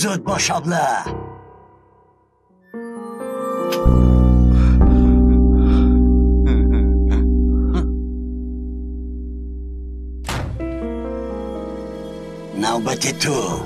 زود باش ابله. نوبت تو.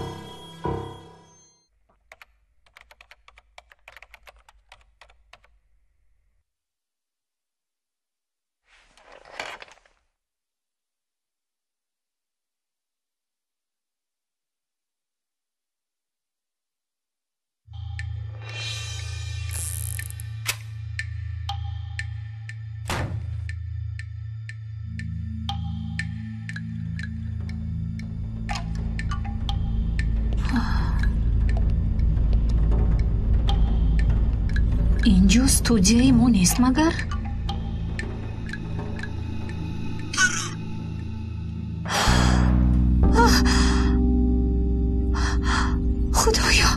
اینجا استودیوی ما نیست مگر؟ خدایا.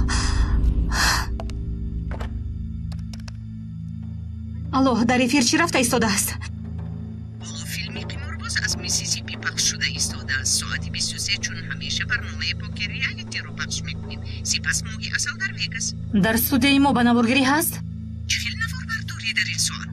الله، در افیر چی رفته ایستاده است؟ فیلمی قمارباز از میسیسیپی پخش شده ایستاده است. ساعت 23 چون همیشه برنامه پوکر ریالیتی رو پخش میکنیم. سپس موگی اصل در ویگاس. در استودیوی ما بنابرگری هست؟ چهل نفر برداری در این سوال.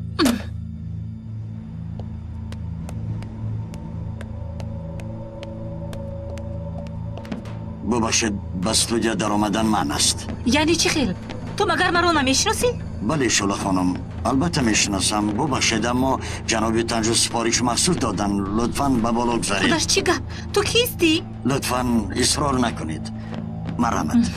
ببخشید به استودیو در آمدن من است. یعنی چی خیل؟ تو مگر مرا نمیشناسی؟ بله شوله خانم، البته میشناسم. ببخشید اما جناب تنجو سفارش محصول دادن. لطفاً به بالا بگذارید. خودش چی گفت؟ تو کیستی؟ لطفاً اصرار نکنید. مرحمت.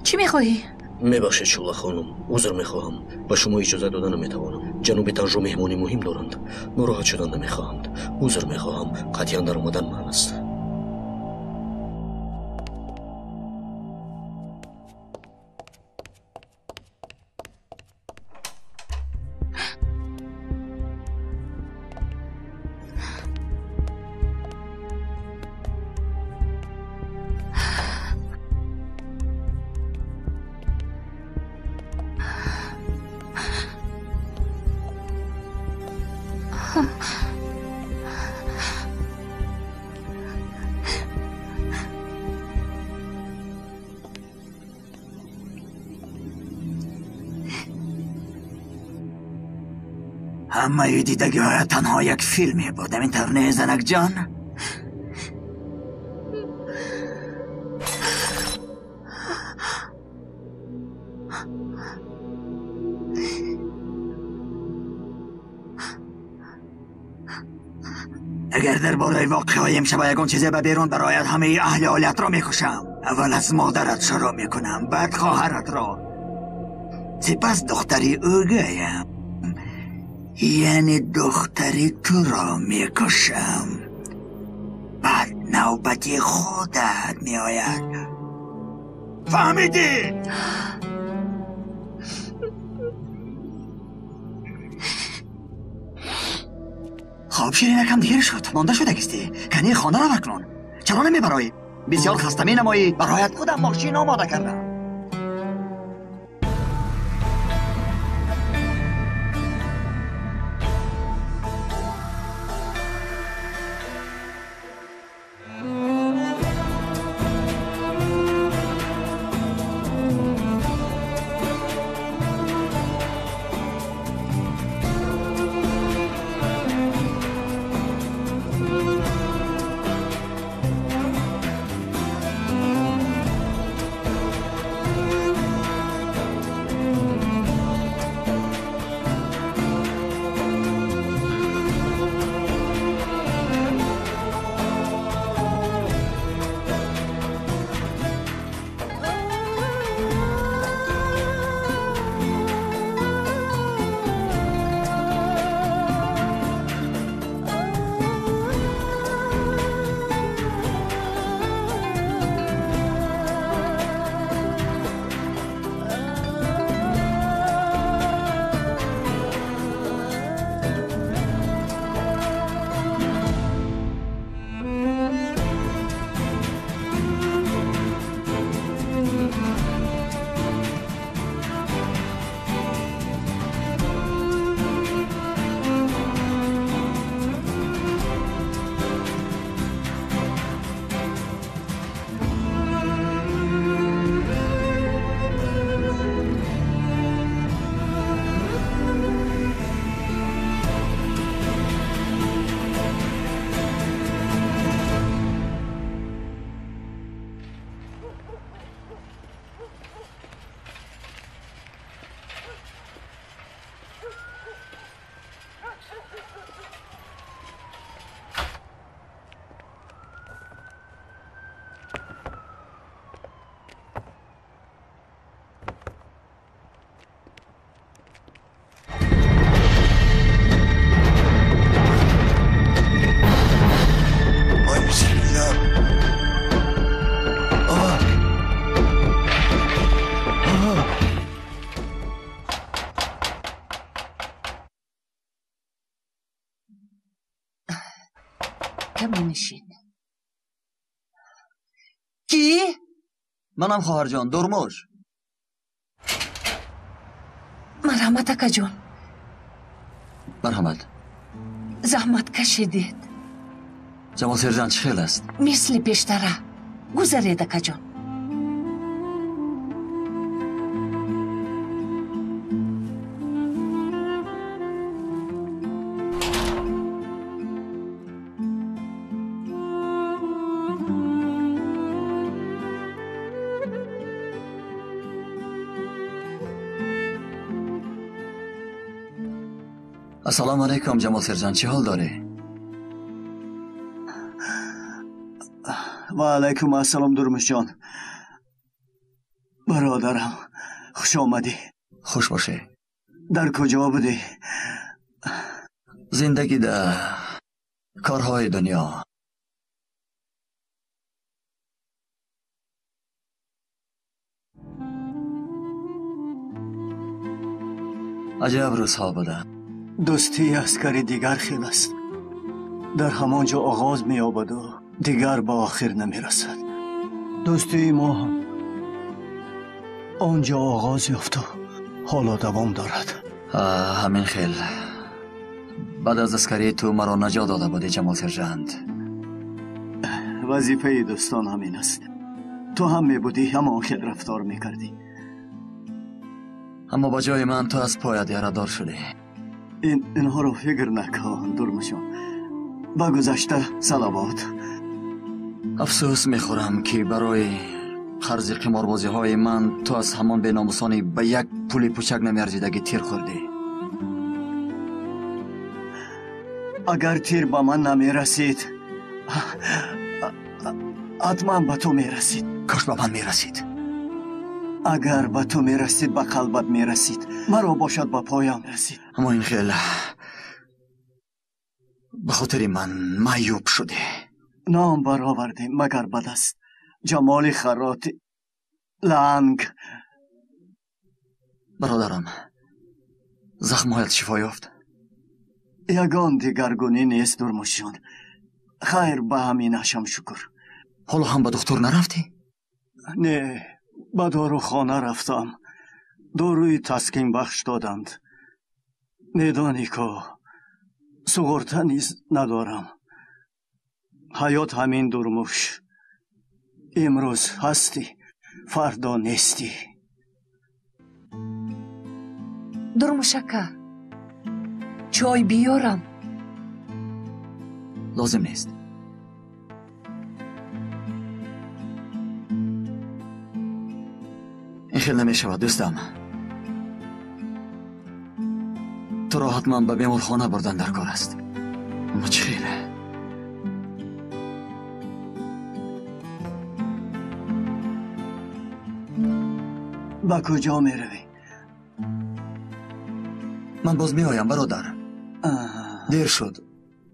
چی میخواهی؟ میبخشید شوله خانم، عذر میخواهم. به شما اجازه دادن نمیتوانم. جناب تنجو مهمانی مهم دارند. ناراحت شدن نمیخواهند. عذر میخواهم. قطعا در آمدن من است. همه دیدگی های تنها یک فیلمی بود. همینطور نه زنک جان؟ اگر در باره واقع های امشب یکون چیزی به بیرون برایت همه اهل آلیت را میکشم. اول از مادرت شروع میکنم، بعد خواهرت را، سپس دختری اوگایم، یعنی دختری تو را میکشم. بعد نوبتی خودت میآید. فهمیدی؟ خب شیرین یکم دیر شد. مانده شده کستی. کنی خانه را بکنون. چرا نمیبرایی؟ بسیار خسته می نمایی. برایت خودم ماشین آماده کردم. کمی نشین. کی؟ منم خواهر جان درموش. مرحمت اکا جان. مرحمت. زحمت کشیدید. جمال سرجان چه خیل است؟ مثل پیشتره گذرید اکا جان. السلام علیکم جمال سرجان چه حال داره؟ و علیکم السلام درمش جان. برادرم خوش آمدی. خوش باشه. در کجا بودی؟ زندگی در کارهای دنیا. عجب روزها بوده. دوستی عسکری دیگر خیل است. در همانجا آغاز می یابد و دیگر با آخر نمی رسد. دوستی ما هم آنجا آغاز یافت و حالا دوام دارد. همین خیل. بعد از عسکری تو مرا نجات داده بودی جمال سرجانت. وظیفه دوستان همین است. تو هم می بودی همان خیل رفتار می کردی. اما با جای من تو از پایت یردار شدی. اینها رو فکر نکن درمشون. با گذشته صلوات. افسوس میخورم که برای خرج قماربازی های من تو از همان بیناموسانی به یک پول پوچک نمیارزیدگی تیر خوردی. اگر تیر با من نمی رسید حتما به تو می رسید. کاش به من می رسید. اگر به تو می رسید به قلبت می رسید. مرا باشد به پایم رسید. اما این خیلی به خاطر من معیوب شده. نام برآوردیم مگر بد است. جمال خراتی لنگ. برادرم زخمهایت شفا یافت؟ یگان دیگرگونی نیست درمشون. خیر به همینشم شکر. حالا هم به دکتر نرفتی؟ نه به داروخانه رفتم. داروی تسکین بخش دادند. میدانی که سغرته نیز ندارم. حیات همین درموش. امروز هستی فردا نیستی. درموشکا چای بیارم؟ لازم نیست. این خیلی نمی شود دوستم. تو را حتما به بیمارخانه بردن در کار است. اما چه خیره؟ با کجا می روی؟ من باز می آیم برادر. دیر شد.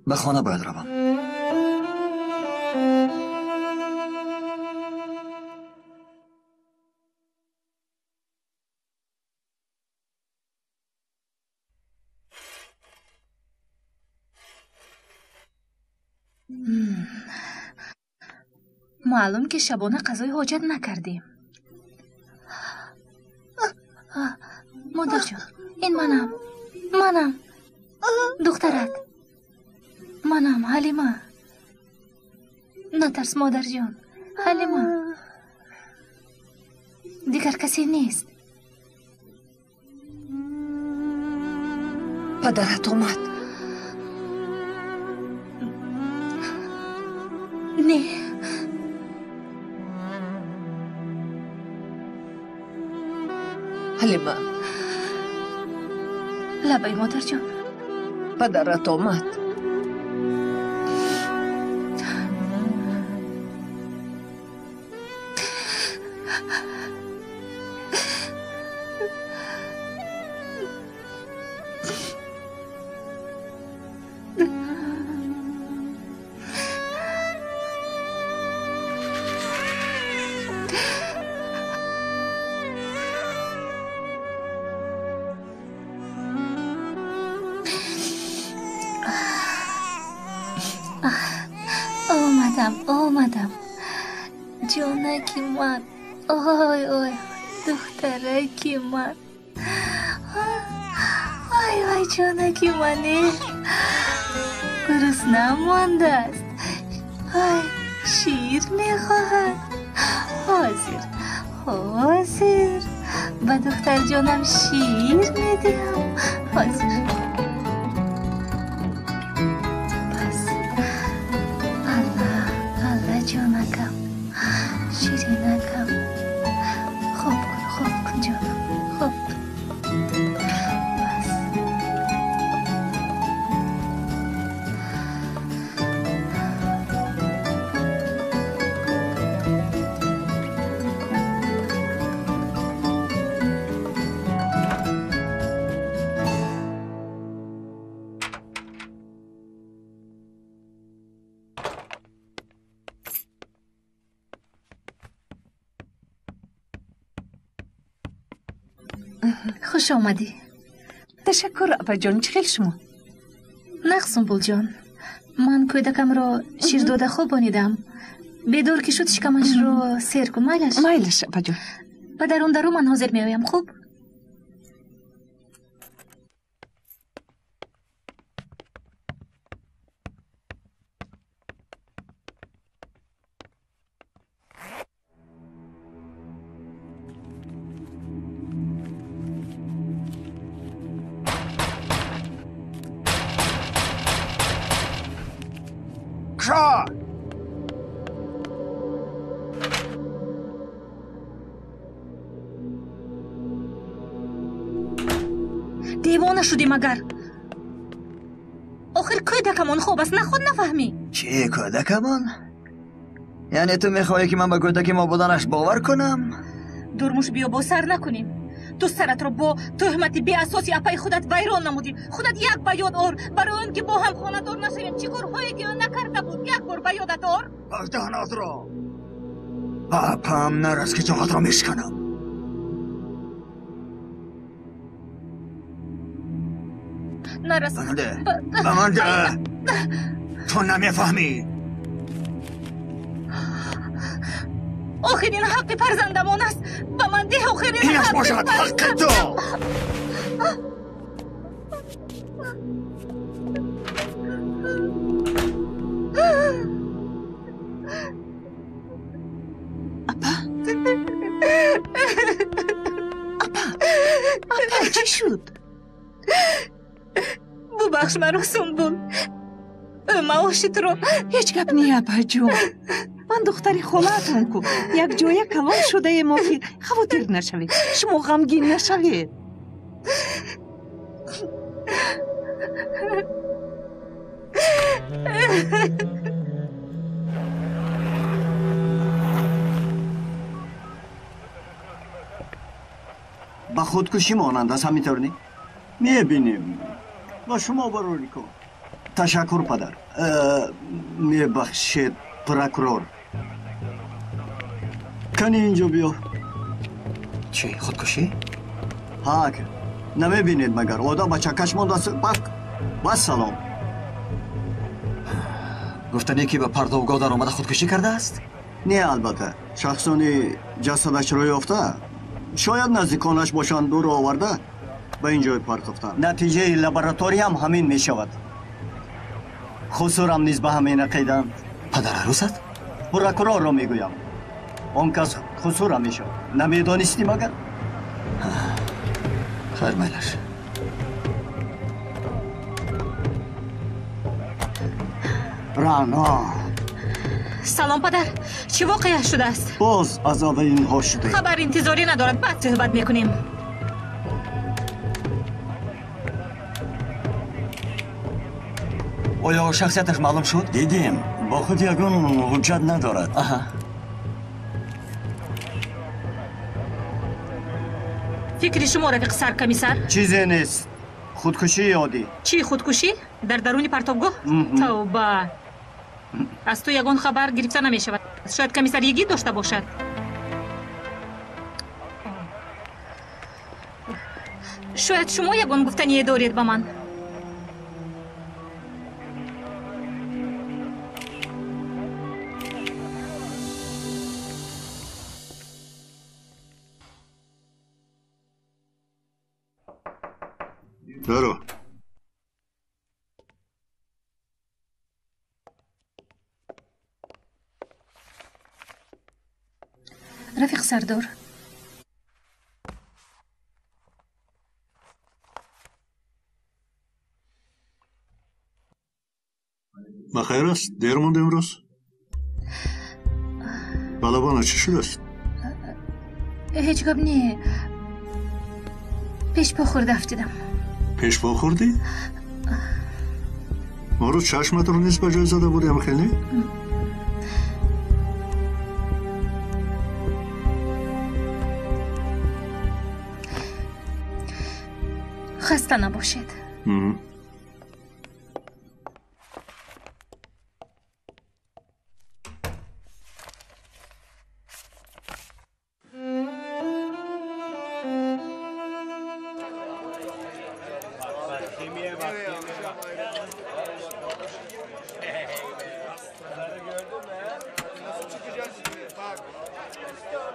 به خانه باید روم. معلوم که شبانه غذای حاجت نکردیم. مادر جان این منم دخترت منم حلیمه. نترس مادر جان. حلیمه دیگر کسی نیست. پدرت اومد؟ نه حلیمه. لبای مادر جان. پدرت اومد؟ آمدم جانکی من آی آی دخترکی من آی آی جانکی منی گرسنه مانده است آی شیر میخواهد حاضر حاضر با دختر جانم شیر میدیم حاضر بس الله جانکم شیرینکم خوب کن جانم خوب بس خوش آمدی. تشکر اپا جان. چه خیل شما؟ نقصم بول جان من کودکم را شیر داده خواب بانیدم بیدار که شد شکمش را سیر کن مایلش اپا جان. و درون من حاضر می آیم خوب دیوانه شدی مگر آخر کودکمان خوب است نه خود نفهمی چی کودکمان؟ یعنی تو میخوایی که من به کودک ما بودنش باور کنم؟ درموش بیا با سر نکنیم تو سرت رو با تهمت بی اساسی اپای خودت ویران نمودی خودت یک به یاد آر برای اینکه با هم خانه دار نشویم چی کارهایی که نکرده بود یک بار به یادت آر دهنات را اپم نرس که جاغت را میشکنم نرس بمانده تو نمیفهمی آخرین حق فرزندمان است به من ده آخرین اینش باشد حق تو اپا چی شد؟ ببخش مرا سنبول معاشت رو هیچ گپ نی اپا جون من دختری خالتون کو یک جای کلان شده ما که خواطر نشوید شما غمگین نشوید با خودکشی مانند است همینطور نی؟ میبینیم با شما بروری کن تشکر پدر میبخشید پروکرور کنی اینجا بیا چی خودکشی؟ ها که نمیبینید مگر آدم با چکش مانده است بس سلام گفتنی که به پرتوگاه در آمده خودکشی کرده است؟ نه البته شخصانی جسدش رو یافته شاید نزدیکانش باشند دور آورده به اینجا پرتافتند نتیجه لابراتوری هم همین می شود خسورم نیز به همین عقیدند پدر عروست؟ پروکرور را میگویم آن کس خسورم می شود نمیدانستی مگر؟ خیر میلش رانا سلام پدر چی واقعه شده است؟ باز از اولین ها شده خبر انتظاری ندارد بعد صحبت میکنیم آیا شخصیتش معلوم شد؟ دیدیم با خود یگان حجت ندارد فکر شما رفیق سرکمیسر؟ چیزی نیست خودکشی عادی چی خودکشی؟ در درون پرتابگاه؟ توبه از تو یگان خبر گرفته نمی شود شاید کمیسر یگی داشته باشد شاید شما یگان گفتنی دارید به من برو. رفیق سردار، بخیر است؟ دیر مونده امروز؟ بالابانا چی شده است؟ هیچ گپ نی. پیش پا خورده افتیدم. پیش پا خوردی؟ ما رو چشمت رو نیست بجای زده بودیم خیلی؟ خسته نباشید.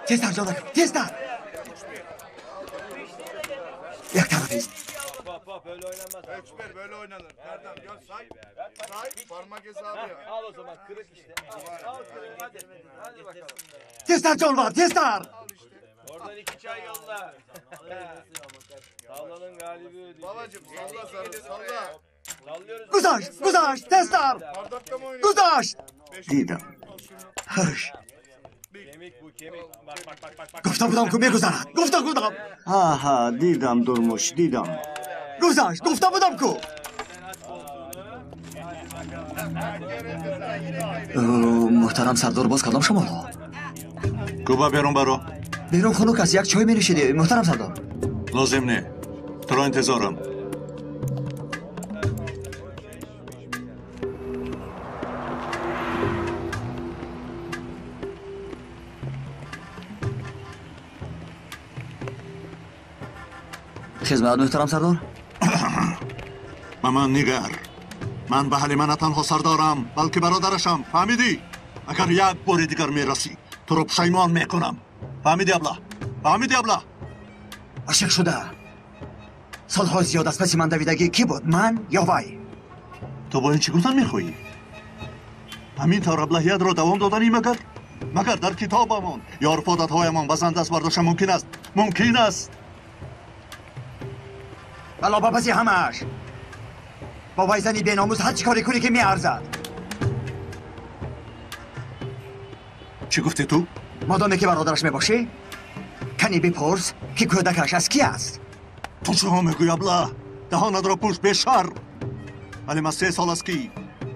تیزتر جانم، تیزتر. یک طرفیست. Böyle oynanmaz. Hiçbir böyle oynanır. Nereden? Gör say. Say. Parmak hesabı ya. Al o zaman kırık işte. Al kırık hadi. Hadi bakalım. تیزتر جان var, تیزتر. Oradan 2 çay yolla. Sallanın galibi ödeyecek. Babacım salla sarı salla. Sallıyoruz. گذاشت، گذاشت، تیزتر. Bardakta mı oynuyorsun? گذاشت. دیدم. هش. Kemik bu kemik. Bak. گفته بودم که میگذرد. گفته بودم. ها دیدم درموش دیدم. گذاشت. گفته بودم که. محترم سردار باز کدام شما را؟ کوبا بیرون برو. بیرون خنک است. یک چای می نوشیدی محترم سردار. لازم نه. تو را انتظارم. خدمت محترم سردار. من نگر. من به حلیمه نه تنها سردارم بلکه برادرشم. فهمیدی؟ اگر یک بار دیگر میرسی تو رو پشیمان میکنم. فهمیدی ابله؟ فهمیدی ابله؟ عاشق شده. سالهای زیاد از پس من دویدگی کی بود؟ من یا وی؟ تو با این چی گفتن میخوایی؟ همین طور ابلهیت را دوام دادنی مگر در کتابمان یا عرفادت هایمان بزند است برداشت ممکن است. ممکن است. بلا بپسی همش. با وی زنی بیناموز هر چی کاری کنی که میارزد. چی گفتی تو؟ مادامی که برادرش میباشی کنی بپرس که کودکش از کی است. تو چه میگوی ابله؟ دهانت را پوش بشر. ولی من 3 سال است که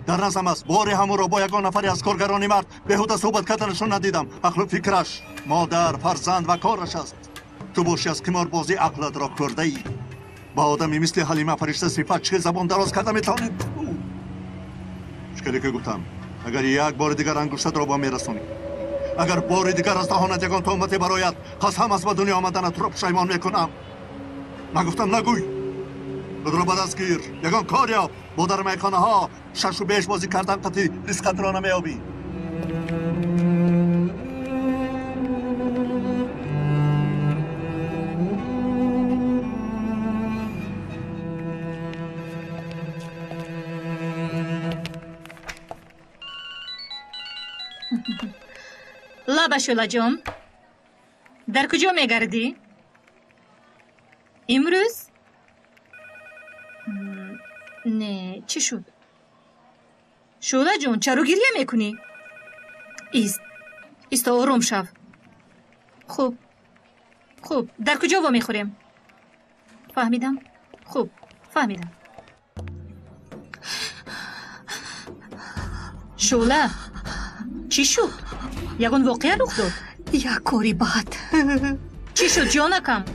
در نظم است باری همون را با یگان نفری از کارگرانی مرد بهوده صحبت کردنشون ندیدم. عقل فکرش مادر فرزند و کارش است. تو باشی از قمار بازی عقلت را کرده ای. با آدمی مثل حلیمه فرشته صفت چه زبان دراز کرده میتونی؟ اشکالی که گفتم اگر یک بار دیگر انگشتت را با میرسونی، اگر بار دیگر از دهانت یگان تهمتی برایت قسم است به دنیا آمدنت را پشیمان میکنم. نگفتم نگوی. خود را به دست گیر. یگان کار یاب. با در میخانه ها شش و بیش بازی کردن قطعی ریسکت را نمیابی. لابشولا جان، در کجا میگردی؟ امروز؟ نه چی شد؟ شولا جان چرا گریه میکنی؟ ایست آروم شو. خوب در کجا وا میخوریم؟ فهمیدم. خوب فهمیدم. شولا چی شد؟ یگان واقعا رخ داد. یک کاری بد. چی شد جانکم؟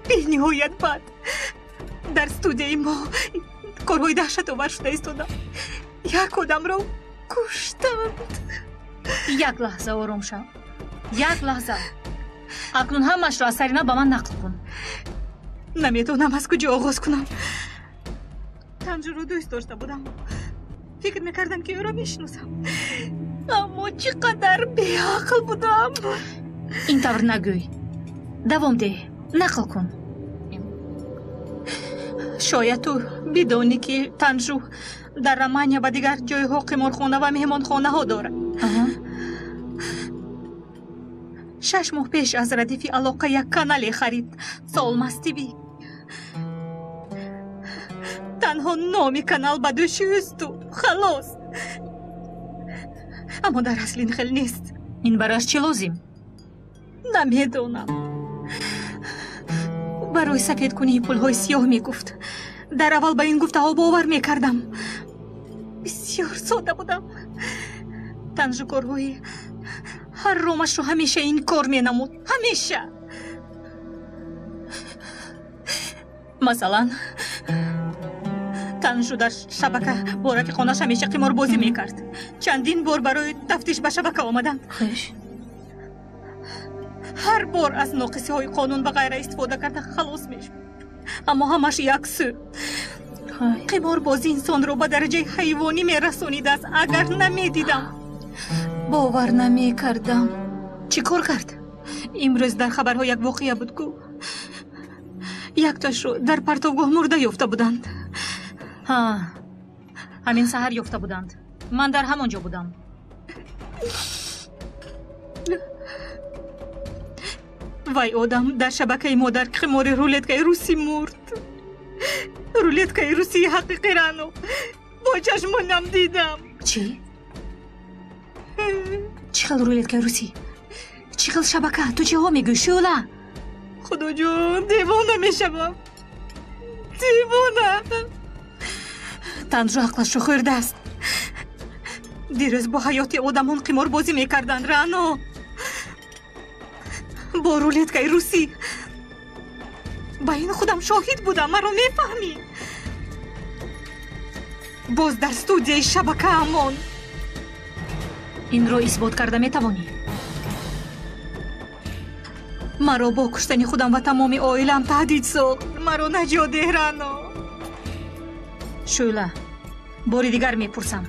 بینهایت بد. در استودیوی ما کارهای دهشت آور شده ایستادم. یک آدم را کشتند. یک لحظه آروم شو. یک لحظه. اکنون همش را از سرینا با من نقل کن. نمیتونم از کجا آغاز کنم. تنجو رو دوست داشته بودم. فکر میکردم که او را میشناسم. اما چقدر بیعقل بودم. این طور نگوی. دوام ده. نقل کن. شاید تو بدونی که تنجو در رمانیا و دیگر جایها قمارخانه و مهمانخانه ها دارد. 6 ماه پیش از ردیف علاقه یک کانال خرید. سالماس تیوی. تنها نام کانال به دوشی است و خلاص. اما در اصل این خیلی نیست. این براش چی لازم؟ نمیدونم. برای سفید کنی پولهای سیاه میگفت. در اول به این گفته ها باور میکردم. بسیار ساده بودم. تنجو کارهای هر رومش رو همیشه این کار مینمود. همیشه. مثلا تنجو در شبکه بارک خانه‌اش همیشه قمار بازی میکرد. چندین بار برای تفتیش به شبکه آمدند. خوش. هر بار از ناقصی های قانون و غیره استفاده کرده خلاص میشد. اما همش یک سو. قمار بازی انسان رو به درجه حیوانی میرسونیده است. اگر نمیدیدم باور نمیکردم. چی کار کرد؟ امروز در خبرها یک واقعه بود گو. یک تاش رو در پرتوگاه مرده یافته بودند. ها، همین سحر یافته بودند. من در همانجا بودم. وای آدم در شبکه ما در قمار رولتکای روسی مرد. رولتکای روسی حقیقی رانو با چشمانم دیدم. چی؟ چی خیل رولتکای روسی؟ چی خیل شبکه؟ تو چی ها میگوی شولا؟ خدا جان دیوانه میشم. دیوانه. تنجو عقلش رو خورده است. دیروز با حیات آدمان قمار بازی میکردن رانو. با رولتکای روسی. با این خودم شاهد بودم. مرا میفهمی؟ باز در استودیوی شبکه امان. این رو اثبات کرده میتوانی؟ مرا با کشتن خودم و تمام عائله‌ام تهدید ساخت. مرا نجات ده رانو. شولا، باری دیگر میپرسم.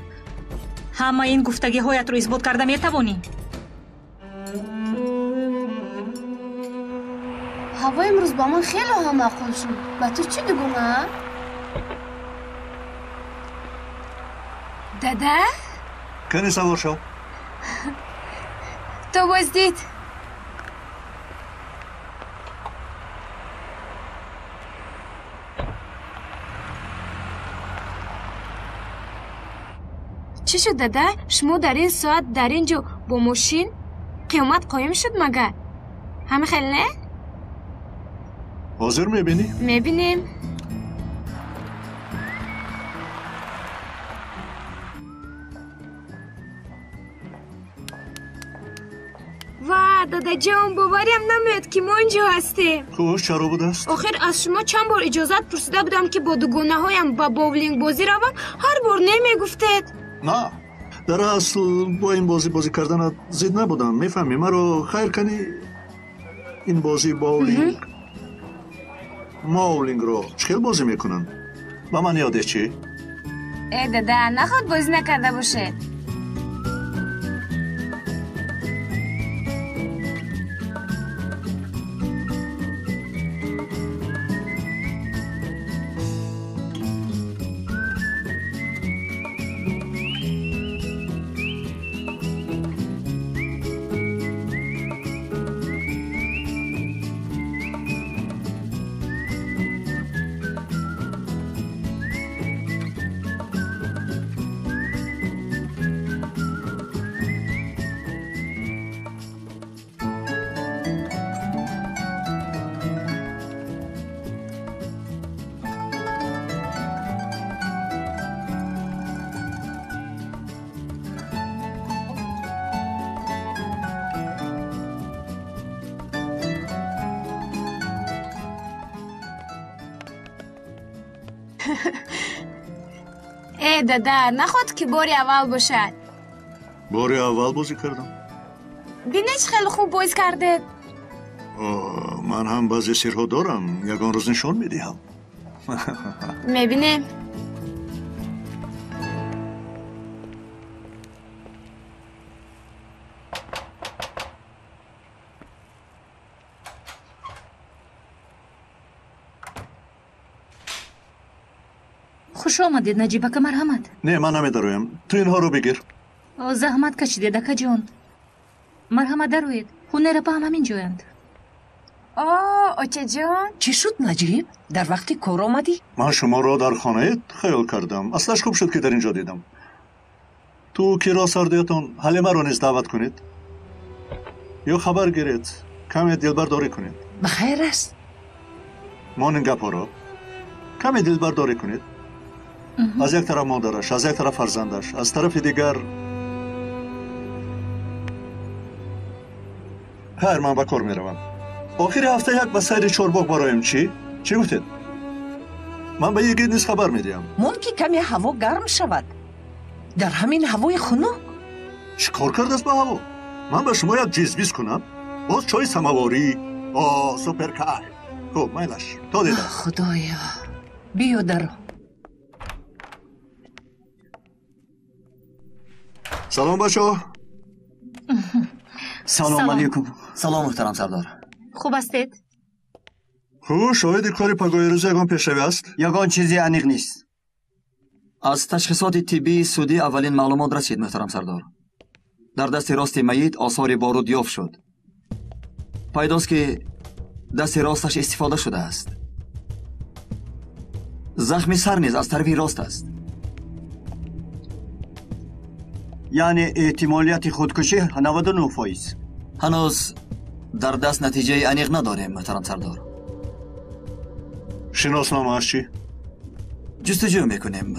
همه این گفتگی هایت رو اثبات کرده میتوانی؟ هوا امروز با من خیلی هم معقول شد. با تو چی دیگونه؟ دادا؟ کنی سوار شو. تو باز دید. چی شد دادا؟ شما در این ساعت در اینجا با ماشین قیامت قایم شد مگر؟ همه خیلی نه؟ حاضر میبینی؟ میبینیم. و دادا جان باوریم نمیاد که ما اینجا هستیم. خوش چرا بود است؟ آخر از شما چند بار اجازت پرسیده بودم که با دوگانه هایم با باولینگ بازی روم. هر بار نمیگفتید. نه در اصل با این بازی کردن زید نبودم. میفهمی مرا خیر کنی این بازی باولینگ ماولینگ رو چخیل بازی میکنن؟ با من یاده چی؟ ای دادا نخواد بازی نکرده باشه. ای دادا نخواد که باری اول باشد. باری اول بازی کردم. بینه چه خیلی خوب بازی کرده. من هم بعضی سرها دارم. یگان روز نشان میدیم. میبینیم. خوش آمدید نجیبک مرحمت. نه من نمیدارویم. تو اینها رو بگیر. زحمت کشیده دکه جان. مرحمت دروید. خونه را با هم همین جویند. اوچه جان چی شد نجیب؟ در وقتی کار آمدی؟ من شما را در خانه خیال کردم. اصلش خوب شد که در اینجا دیدم. تو کیرا سردیتون حلیمه را نیز دعوت کنید. یا خبر گیرید. کمی دلبرداری کنید. بخیر است. مانین گپا را کمی دلبرداری کنید. از یک طرف مادرش، از یک طرف فرزندش، از طرف دیگر خیر من به کار میروم. آخر هفته یک به سیر چارباغ برایم چی گفتید؟ من به یکی نیز خبر میدیم. ممکن کمی هوا گرم شود. در همین هوای خنک. چی کار کرده است با هوا؟ من به شما یک جیزبیز کنم؟ باز چای سماواری؟ سوپر کار. خب میلش تا دیدم. خدایا بیو درو. سلام بچه. سلام علیکم. سلام محترم سردار. خوب استید؟ خب شاید کاری پگاهی روز یگان پیشروی است؟ یگان چیزی انیق نیست. از تشخیصات طبی سودی اولین معلومات رسید محترم سردار. در دست راست میت آثار بارود یافت شد. پیداست که دست راستش استفاده شده است. زخم سر نیز از طرف راست است. یعنی احتمالیت خودکشی 99%. هنوز در دست نتیجه انیق نداریم محترم سردار. شناسنامه اش چی؟ جستجو میکنیم.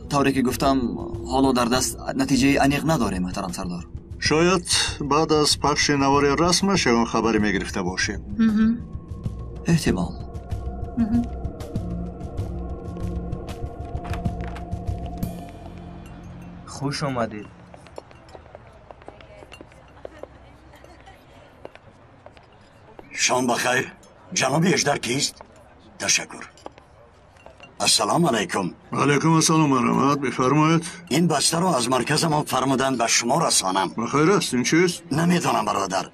طوری که گفتم حالا در دست نتیجه انیق نداریم محترم سردار. شاید بعد از پخش نوار رسمش یگان خبری میگرفته باشیم. احتمال. خوش آمدید. شام بخیر. جناب اژدر کیست؟ تشکر. السلام علیکم. علیکم السلام مرحمت. بفرمایید. این بسته رو از مرکز ما فرمودن به شما رسانم. بخیر است. این چیست؟ نمیدونم برادر.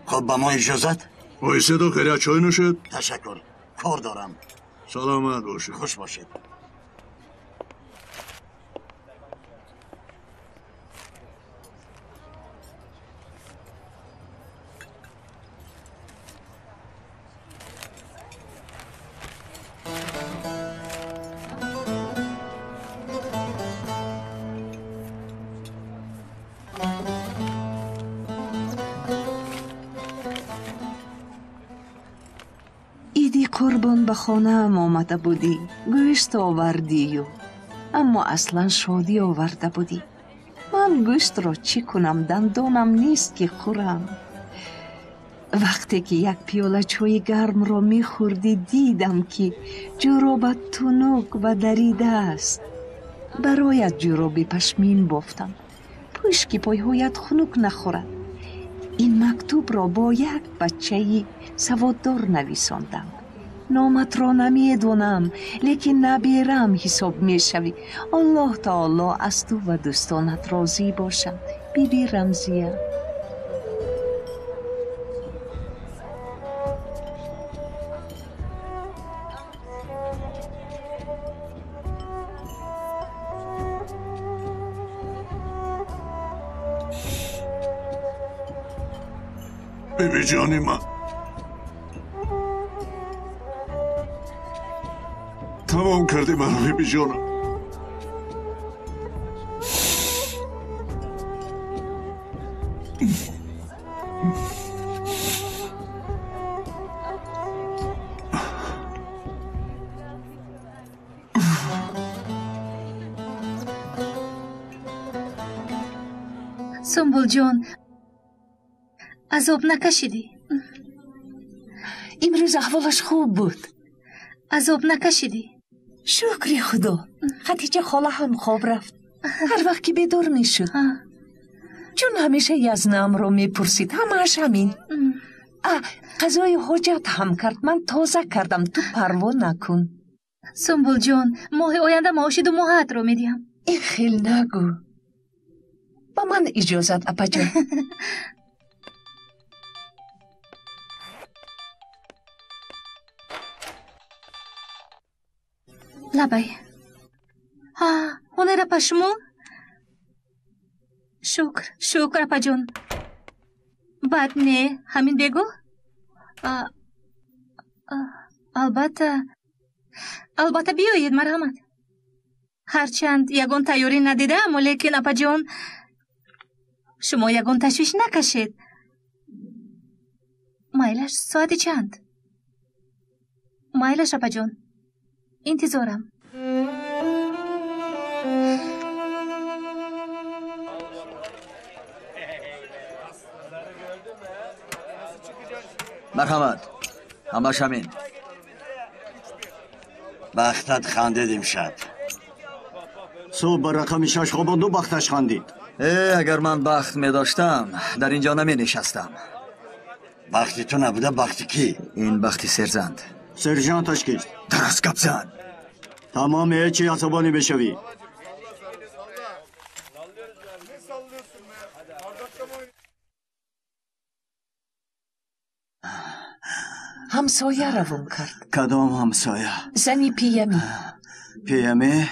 خب به ما اجازت؟ وایسید و خیلی چای نوشید. تشکر. کار دارم. سلامت باشید. خوش باشید. قربان به خانه هم آمده بودی، گوشت آوردی اما اصلا شادی آورده بودی. من گوشت را چی کنم؟ دندانم نیست که خورم. وقتی که یک پیاله چای گرم را میخوردی دیدم که جورابت تنک و دریده است. برایت جورابی پشمین بافتم پوش که پایهایت خنک نخورد. این مکتوب را با یک بچه سواددار نویساندم. نامت را نمیدونم لیکن نبیرم حساب میشوی. الله تعالی از تو و دوستانت راضی باشد. بیبی رمزیه. بیبی جانی من تمام کردی من بیبی جانم. سنبل جان عذاب نکشیدی؟ امروز احوالش خوب بود. عذاب نکشیدی؟ شکری خدا. خدیجه خاله هم خواب رفت. هر وقت که بیدار می شد چون همیشه یزنم رو می پرسید. همهش همین. قضای حاجت هم کرد. من تازه کردم. تو پروا نکن. سنبل جان ماه آینده معاش 2 ماهت رو میدیم. این خیلی نگو. با من اجازت اپا جان. لبای ها هونه رپا شما شکر رپا جون بعد نه همین بگو البته بیایید مرحمت هرچند یگون تیاری ندیده اما لیکن اپا جون شما یگون تشویش نکشید مایلش ساعت چند مایلش اپا جون انتظارم مرحمت همش همین بختت خندید امشب صبح با رقم 6 خواباند و بختش خندید اگر من بخت می داشتم در اینجا نمی نشستم. بختی تو نبوده بختی کی؟ این بختی سرزند. سرجانتش کیست؟ درست گپ زن. تمام هیچی عصبانی بشوی. همسایه روان کرد. کدام همسایه؟ زنی پیمی. پیمی؟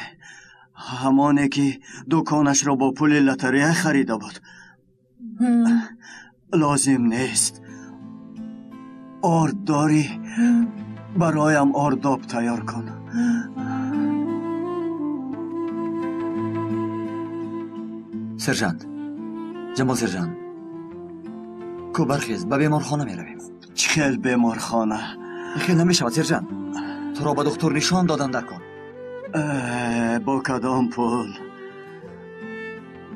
همانه که دکانش را با پول لاتاریه خریده بود. لازم نیست. آرد داری؟ برایم آرداب تیار کن. سرجند جمال سرجند کو برخیز به بیمارخانه می رویم. چخیل بیمارخانه؟ خیلی نمی شود سرجند. تو را به دکتر نشان دادن در کن. با کدام پول؟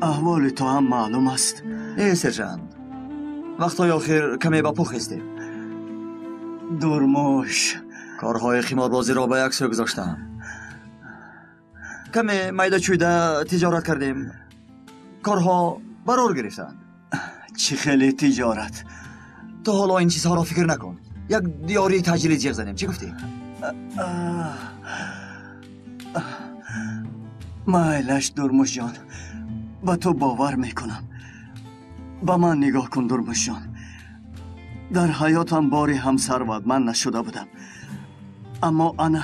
احوال تو هم معلوم است. سرجند وقتای آخر کمی با پو خستیم. درموش کارهای خماربازی را به یک سو گذاشتم. کمی میده چویده تجارت کردیم. کارها برار گرفتند. چی خیلی تجارت؟ تو حالا این چیزها را فکر نکن. یک دیاری تجلی جیغ زنیم. چی گفتی؟ مایلش درموش جان با تو باور میکنم. با من نگاه کن درموش جان. در حیاتم باری همسروت من نشده بودم، اما انا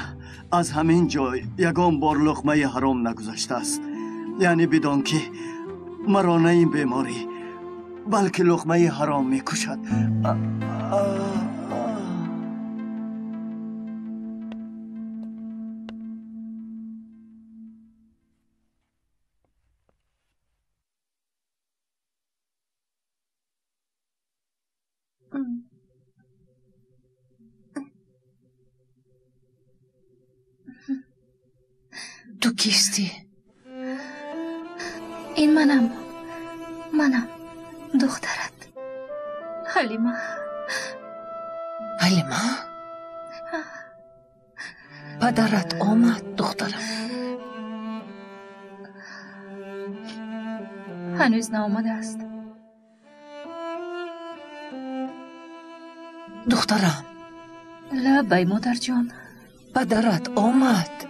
از همین جای یگان بار لقمه حرام نگذاشته است. یعنی بدان که مرا نه این بیماری بلکه لقمه حرام میکشد. تو کیستی؟ این منم دخترت حلیمه. پدرت آمد دخترم؟ هنوز نآمده است. دخترم لبای مادر جان. پدرت آمد.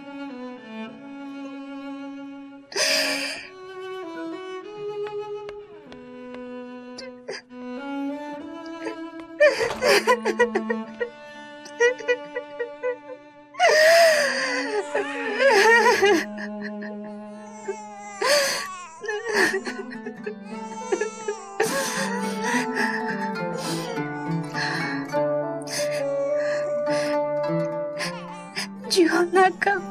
جانکم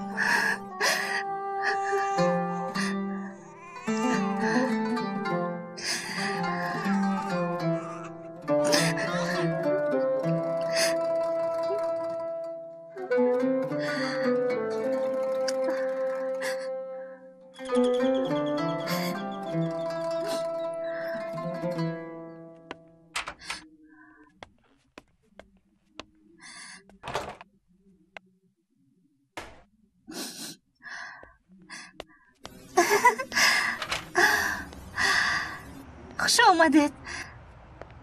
خوش آمدید.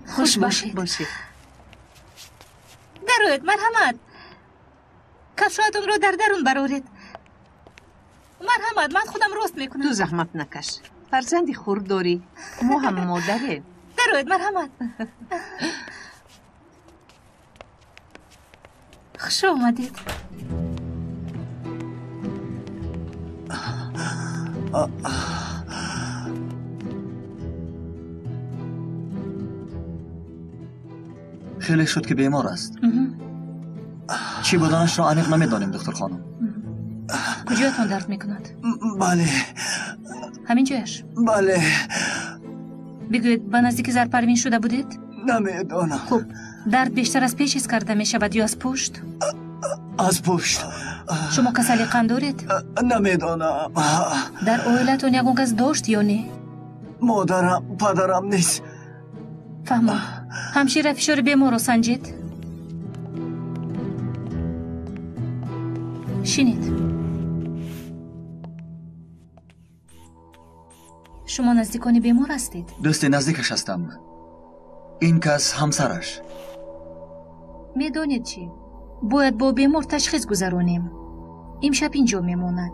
خوش باشید. درود مرحمت. کفشاتون رو در درون برارید. مرحمت من خودم راست میکنم. تو زحمت نکش. فرزندی خورد داری. ما هم مادره. درود مرحمت. خوش آمدید. خیلی شد که بیمار است. چی بودنش را عمیق نمیدانیم دکتر خانم. کجایتون درد میکند؟ بله. همین جایش؟ بله. بگوید به نزدیک زرپروین شده بودید؟ نمیدانم. خب درد بیشتر از پیش حس کرده میشود یا از پشت؟ از پشت. شما کسلی قند دارید؟ نمیدانم. در عائلتون یکون کس داشت یا نه؟ مادرم پدرم نیست. فهمم. همشیره فشار بیمار رو سنجید؟ شنید شما نزدیکانی بیمار هستید؟ دوست نزدیکش هستم. این کس همسرش. میدونید چی؟ باید با بیمار تشخیص گذارونیم. امشب اینجا میموند.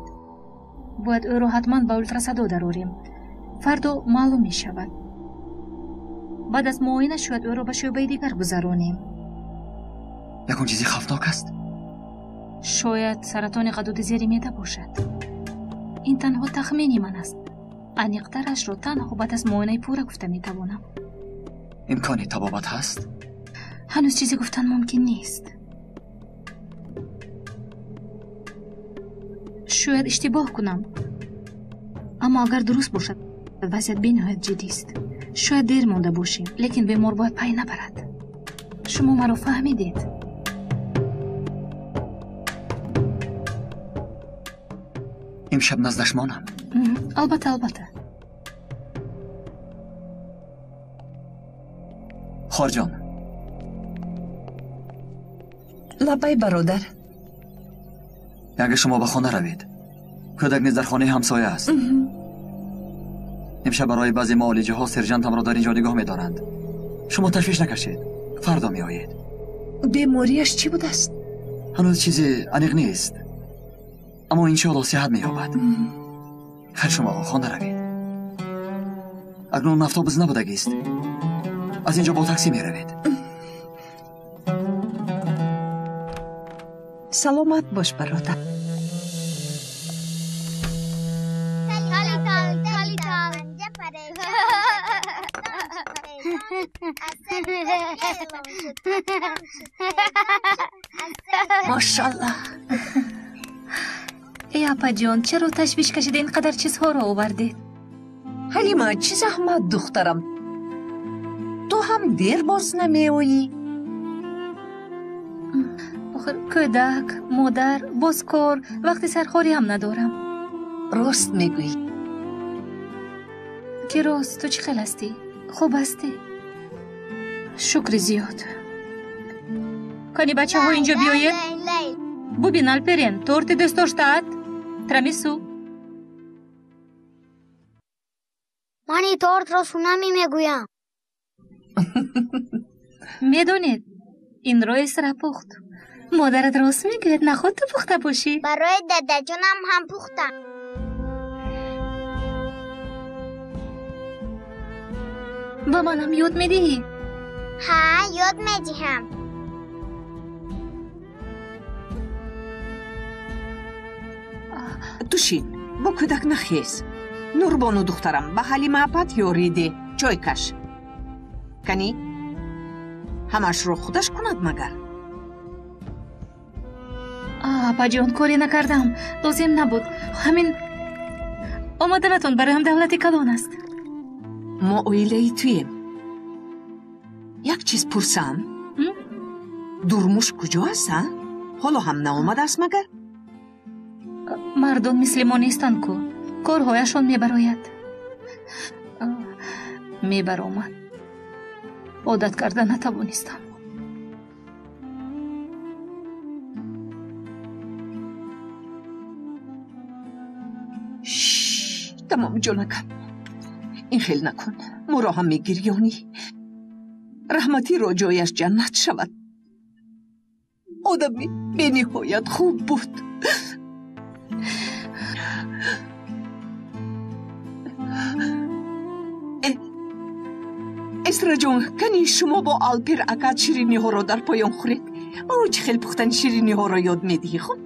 باید او رو حتما با اولتراساندو دراریم. فردا معلوم میشود. بعد از معاینه شاید او رو به شعبه دیگر گذارونیم. یکون چیزی خفتناک است؟ شاید سرطان غدود زیر معده باشد. این تنها تخمینی من است. عمیق‌ترش رو تنها بعد از معاینه پوره گفته میتوانم. امکانی تبابت هست؟ هنوز چیزی گفتن ممکن نیست. شاید اشتباه کنم، اما اگر درست باشد وضعیت بینهایت جدی است. شاید دیر مونده باشیم، لیکن بیمار باید پای نبرد. شما مرا فهمیدید؟ امشب نزدش مانم. البته. خارجان. لبای برادر. اگه شما به خانه روید. کودک نیز در خانه همسایه است. امشب برای بعضی معالجه ها سرجنت هم را در اینجا نگاه می دارند. شما تشویش نکشید. فردا می آیید. بیماریش چی بود است؟ هنوز چیزی عمیق نیست، اما انشاءالله صحت می یابد. خیر شما خانه روید. اکنون نفتابز نبودگی است. از اینجا با تاکسی می روید. سلامت باش برادر. ماشاءالله. ای اپا جان، چرا تشویش کشیده اینقدر چیزها رو آوردید؟ حلیمه چی زحمت دخترم، تو هم دیر باز نمی آیی؟ کودک، مادر، بازکار، وقتی سرخوری هم ندارم. راست میگویی. که راست، تو چی خیل هستی؟ خوب هستی؟ شکر زیاد. کنی بچه ها اینجا بیاید؟ ببین الپرین، تورت دوست داشتد؟ ترمیسو؟ من این تورت را سونامی میگویم. میدونید این رو اسرا پخت. مادرت راست میگوید، نخود تو پخته باشی. برای دادا جانم هم پختم. با منم یاد میدی؟ ها یاد میدیم. توشین با کودک نخیز. نوربانو دخترم به حلیمه اپت یاریده. چای کش کنی همش رو خودش کند مگر؟ اپا جان کاری نکردم، لازم نبود. همین آمدنتون برای هم دولتی کلان است. ما اویله تویم. یک چیز پرسم، دورموش کجا هستن؟ حالا هم نامد است مگر؟ مردم مثل ما نیستن کو. کارهایشون میبراید. میبرامد. عادت کرده نتوانستم. تمام جانکم، این خیل نکن. ما را هم میگریانی. رحمتی را جایش جنت شود. آدمی به نهایت خوب بود. اسرا جان، کنی شما با الپر اکد شیرینی ها را در پایان خورید؟ او چه خیلی پختن شیرینی ها را یاد میدهی. خب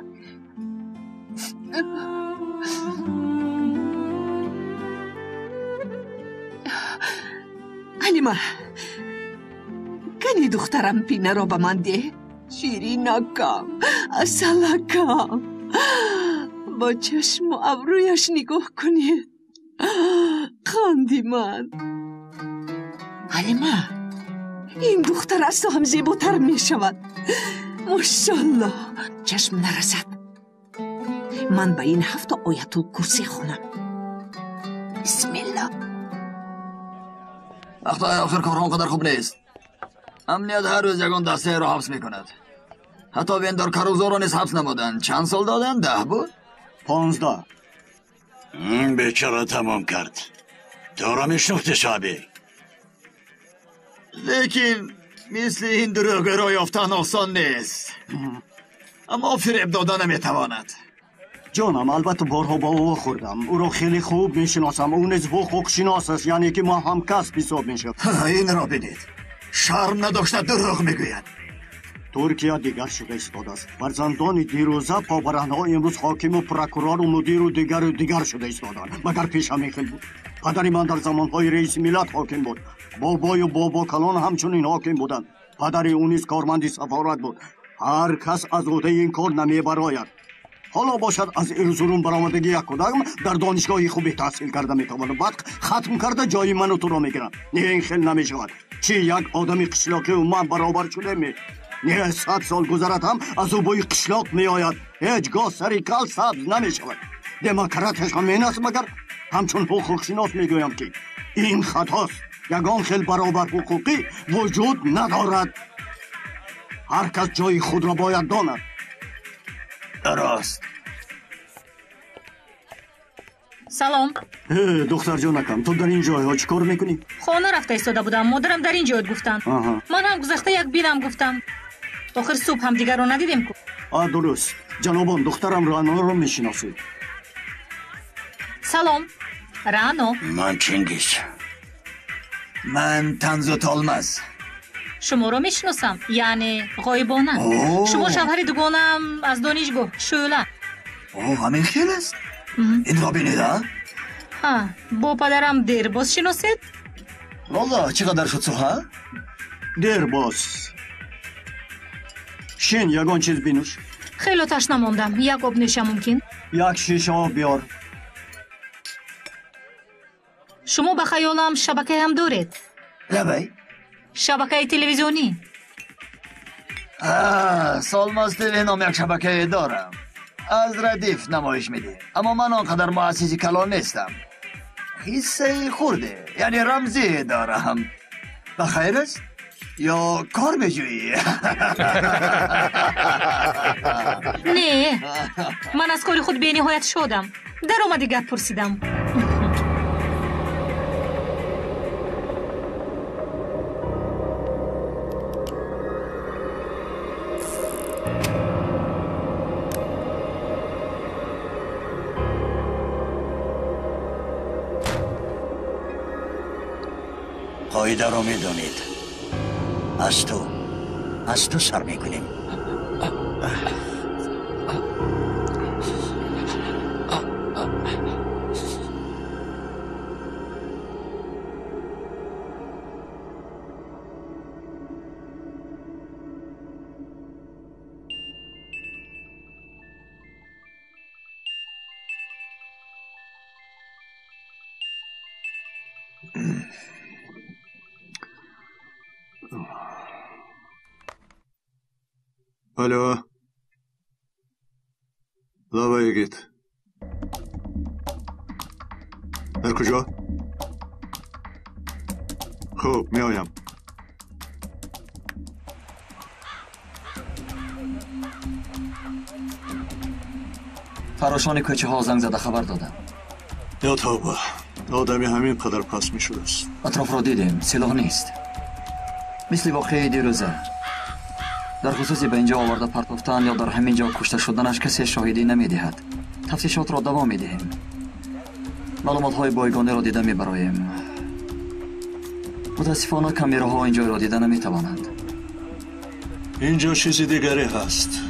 حلیمه کنی دخترم پینه را به من ده شیرینکم اصلکم با چشم و ابرویش نگاه کنید خاندی من حلیمه این دختر از تو هم زیباتر می شود ماشالله چشم نرسد من به این هفته آیت الکرسی خونم بسم الله وقتا آخر کارها اونقدر خوب نیست امنیت هر روز یکان دسته را حبس میکند حتی ویندار کاروزو را نیز حبس نمودن چند سال دادن 10 بود 15 این بیچاره تمام کرد تو را میشناختی صاحبی لیکن مثل این دروغ را یافتن آسان نیست اما فریب دادن نمیتواند جانم البته بارها با او خوردم او را خیلی خوب میشناسم او نیز حقوق شناس است یعنی که ما هم کسب حساب میشد این را بینید شرم نداشته دروغ میگوید ترکیه دیگر شده ایستاده است فرزندان دیروزه پابرهنها امروز حاکم و پروکورور و مدیر و دیگر شده ایستادند مگر پیش همین خیل بود پدری من در زمانهای رئیس ملت حاکم بود بابای و بابا کلان همچنین حاکم بودند پدری او نیز کارمندی سفارت بود هر کس از عهده این کار نمیبراید حالا باشد از ارزورم برآمدگی یک کودکم در دانشگاهی خوبی تحصیل کرده میتواند بعد ختم کرده جای منو تو را میگیرم نه این خیل نمیشود چی یک آدمی قشلاقی و من برابر شده می نه 100 سال گذرد هم از او بوی قشلاق می آید هیچگاه سری کل سبز نمی شود دموکراتش هم این است مگر همچون حقوق شناس می گویم که این خطاست یگان خیل برابر حقوقی وجود ندارد هر کس جای خود را باید داند درست سلام دختر جانکم تو در این جای ها چی کار میکنی؟ خانه رفته ایستاده بودم مادرم در این جای گفتن من هم گذشته یک بینم گفتم آخر صبح هم دیگر رو ندیدیم درست جنابان دخترم رانا رو میشناسید سلام رانا من چنگیز من تنزو تالمز شما رو میشناسم یعنی غایبانه شما شوهر دوگانم از دانشگاه شعله همین خیل است این را بینید ها با پدرم دیرباز شناسید والله چقدر شد سوها دیرباز شین یگان چیز بینوش خیلی تشنه ماندم یک آب نوشم ممکن یک شیشه آب بیار شما به خیالم شبکه هم دارید لبای شبکه تلویزیونی سالماز تیوی نام یک شبکه دارم از ردیف نمایش میده اما من آنقدر مؤسسی کلان نیستم حصه خورده یعنی رمزی دارم بخیر است یا کار بجویی نه من از کار خود به نهایت شدم در اومده گپ پرسیدم قاعده رو میدونید از تو سر میکنیم الو لابا یگید در کجا؟ خوب میایم فراشان کوچه ها زنگ زده خبر دادن یا توبه آدمی همین قدر پس می شده است اطراف را دیدیم سلاح نیست مثل واقعی دیروزه در خصوصی به اینجا آورده پرتافتن یا در همین جا کشته شدنش کسی شاهدی نمی دهد تفتیشات را دوام می دهیم معلومات های بایگانه را دیده می برایم متاسفانه کامیراها اینجا را دیده نمی توانند اینجا چیزی دیگری هست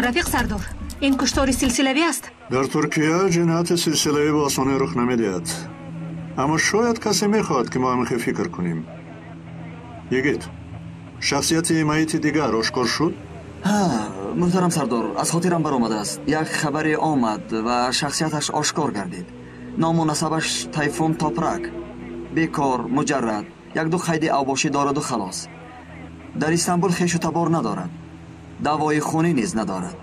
рафиқ сардор ин куштори силсилавӣ аст. дар туркия ҷинояти силсилавӣ бо осонӣ рух намедиҳад, аммо шояд касе мехоҳад ки мо амихе фикр кунем. йигит, шахсияти маити дигар ошкор шуд? ҳа, муҳтарам сардор, аз хотирам баромадааст. як хабаре омад ва шахсияташ ошкор гардид. ному насабаш Тайфун Топрак, бекор, муҷаррад, як-ду қайди авбошӣ дораду халос. дар Истанбул хешу табор надорад, давои хунӣ низ надорад.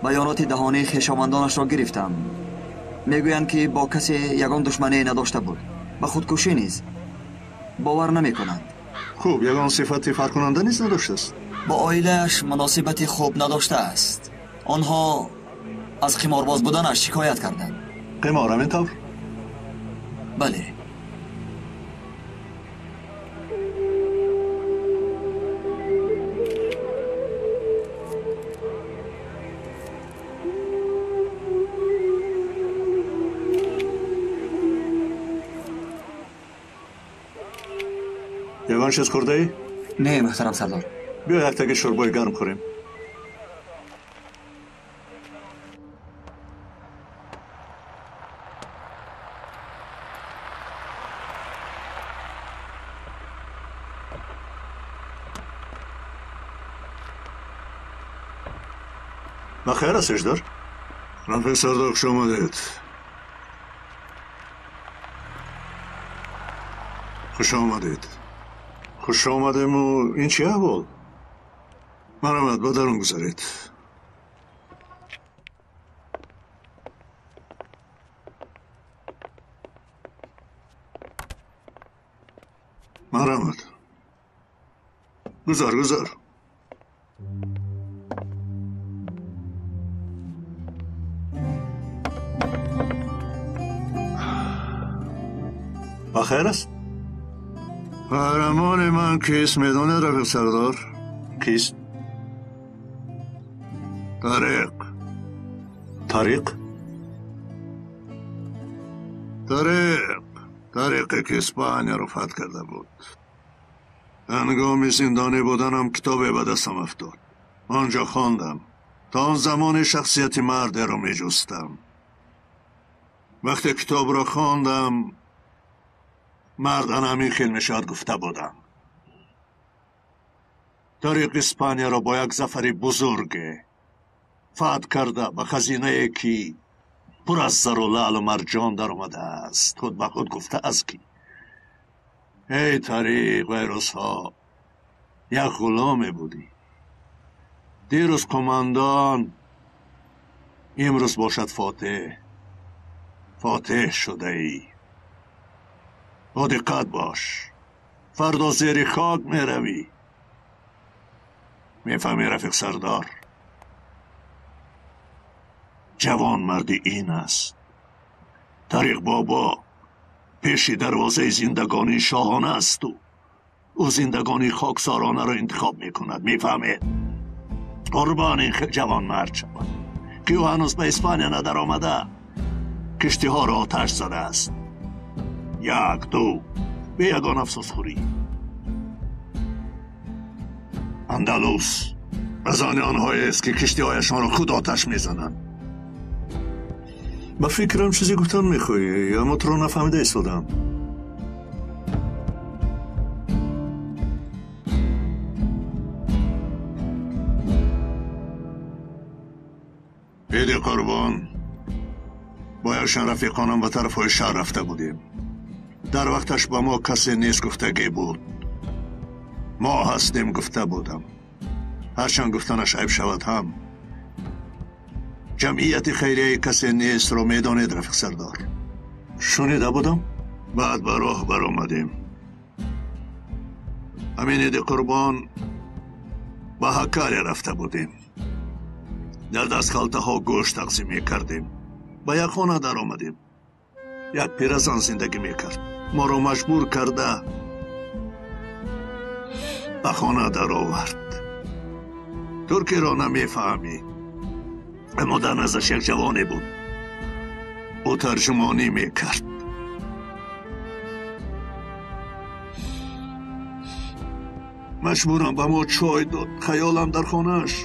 баёноти даҳонии хешовандонашро гирифтам. мегӯянд ки бо касе ягон душмание надошта буд. ба худкушӣ низ бовар намекунанд. хуб, ягон сифати фарқкунанда низ надоштааст? با oilash munosabati خوب نداشته است. آنها از قمارباز بودنش شکایت کردند. قمار همینطور؟ بله. یگان چیز خورده ای؟ نه محترم سردار. بیا یک تگه شوربای گرم خوریم. بخیر هستش دار؟ رفیق سردار خوش آمدید. خوش آمدید. خوش آمدیم و این چی احوال؟ مرحمت با درون گذارید. مرحمت. گذار. بخیر است؟ قهرمان من کیست میدونه رفیق سردار؟ کیست؟ طریق که اسپانیا رو فتح کرده بود. هنگامی زندانی بودنم کتابی به دستم افتاد. آنجا خواندم. تا آن زمان شخصیت مرد رو می جستم. وقتی کتاب را خواندم مرد همین خیلمش یاد گفته بودم. طریق اسپانیا را با یک ظفر بزرگ فتح کرده به خزینه که پر از زر و لعل و مرجان در آمده است. خود به خود گفته است که ای طریق ویروسها یک غلام بودی. دیروز کماندان، امروز باشد فاتح شده ای. با دقت باش، فردا زیر خاک می روی. می فهمی رفیق سردار؟ جوان مردی این است. طریق بابا پیش دروازه زندگانی شاهانه است و او زندگانی خاکسارانه را انتخاب می کند. می فهمید؟ قربان این جوان مرد شود که او هنوز به اسپانیا ندر آمده. کشتی ها را آتش زده است. یک دو به یگان افسوس خوری. اندلس از آنهایی است که کشتی هایشان را خود آتش می زنند. با فکرم چیزی گفتن میخوایی اما تو رو نفهمیده ایستادم. ایدی قربان، با یکشن رفیقانم به طرف های شهر رفته بودیم. در وقتش با ما کسی نیست گفتگی بود. ما هستیم گفته بودم. هرچند گفتنش عیب شود هم جمعیت خیریه کسی نیست رو میدانید رفیق سردار. شنیده بودم. بعد به راه برآمدیم. همین ایدی قربان به حکاری رفته بودیم. در دست خالته ها گوشت تقسیم میکردیم. به یک خانه در آمدیم. یک پیرزن زندگی میکرد. ما رو مجبور کرده به خانه در آورد. ترکی را نمیفهمی، اما در نزدش یک جوانی بود. او ترجمانی میکرد. مجبورم به ما چای داد. خیالم در خانهش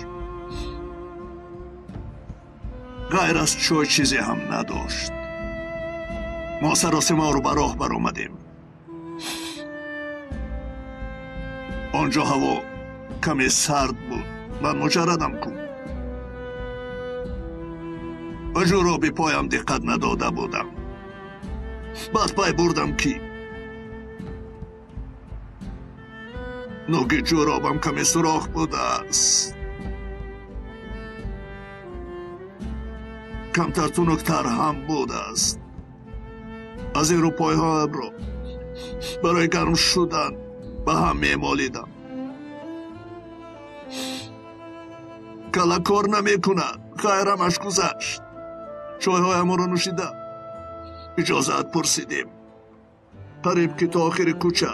غیر از چای چیزی هم نداشت. ما سراسیما رو به راه برآمدیم. آنجا هوا کمی سرد بود. من مجردم کن. به جورابی پایم دقت نداده بودم. بعد پای بردم که نوک جورابم کمی سوراخ بوده است. کمتر تونکتر هم بوده است. از این رو پایهایم را برای گرم شدن به هم میمالیدم. کلا کار نمی کند. خیرمش گذشت. چایهایم را نوشیدم. اجازت پرسیدیم. قریب که تا آخر کوچه.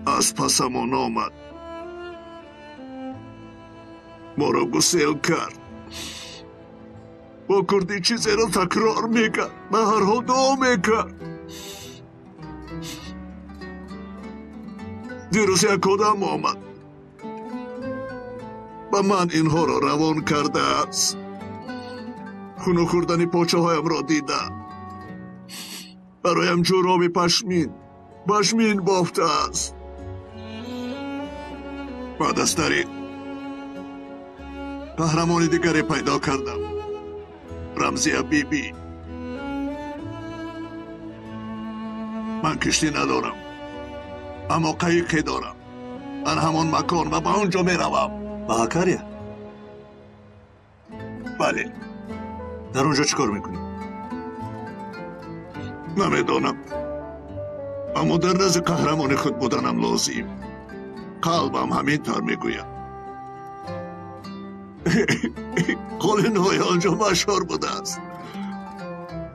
از پسمون آمد. ما را گسیل کرد. با کردی چیزی را تکرار میکرد. به هر حال دعا میکرد. دیروز یک آدم آمد. و من اینها را روان کرده است. خونو خوردنی پاچه هایم را دیده. برایم جورابی پشمین بافته است. بعد از طریق قهرمانی دیگری پیدا کردم. رمزی بیبی. من کشتی ندارم، اما قایقی دارم. من همان مکان و به آنجا می روم. به هکریه؟ بله. در اونجا چیکار میکنی؟ نمیدانم، اما در نزد قهرمان خود بودنم لازم. قلبم همین طور میگوید. قالین‌های آنجا مشهور بوده است.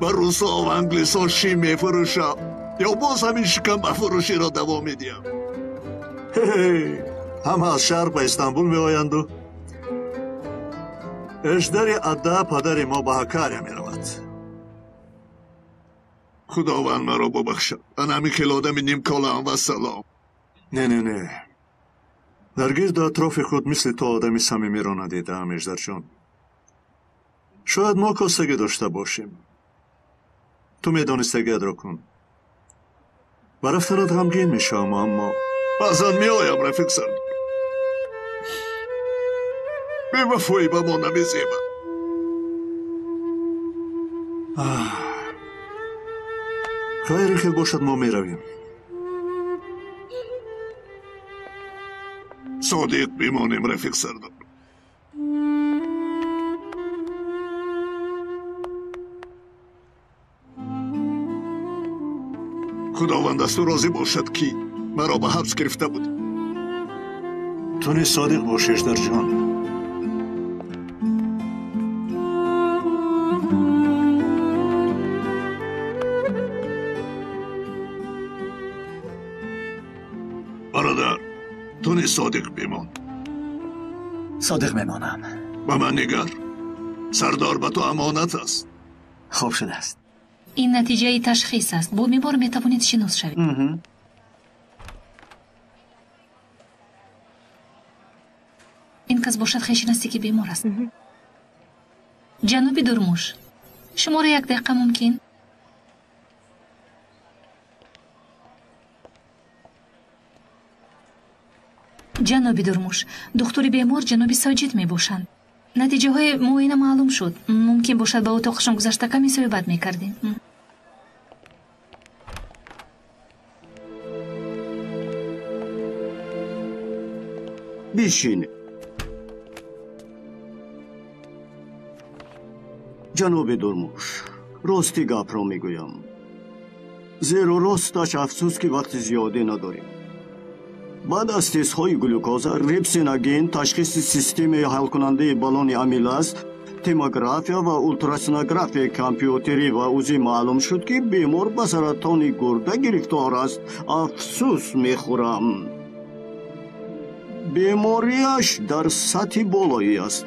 و روسا و انگلیسا شیم میفروشم یا باز همین شکم بفروشی را دوام میدیم. همه از شرق به استانبول می آیند و اجدر اده پدر ما به هکریه می رود. خداوند مرا ببخشد. من همین خیل آدم نیم کالم و سلام. نه درگیز در اطراف خود مثل تو آدمی صمیمی را ندیدم اجدر جان. شاید ما کاسگی داشته باشیم. تو میدانستگیت را کن. و رفتنت غمگین میشم، اما بازن می آیم رفیق سر. بی وفایی به ما نمیزیبم. خیلی خیلی باشد ما می رویم. صادق بیمانیم رفیق سردار. خداوند از تو راضی باشد که مرا به حبس گرفته بود. تو نیز صادق باش اجدر جان. برادر، تو نیز صادق بمان. صادق میمانم. به من نگر. سردار به تو امانت است. خوب شده است. این نتیجه تشخیص است. با بیمار میتوانید شناس شوید. این کس باشد خیشی نزدیک بیمار است. جناب درموش، شما را یک دقیقه ممکن؟ جناب درموش، دکتر بیمار جناب ساجد می باشند. نتیجه های معاینه معلوم شد. ممکن باشد با اتاقشان گذشته کمی صحبت می کردیم. بیشین. جناب درموش، راستی گپ را میگویم. زیر و راستش افسوس که وقت زیادی نداریم. بعد از تست‌های گلوکوز، ریپسیناگین، تشخیص سیستم حل کننده بالون امیلاز، تیموگرافیا و اولتراسونوگرافی کامپیوتری و اوزی معلوم شد که بیمار به سرطان گرده گرفتار است. افسوس میخورم. بیماریش در سطح بالایی است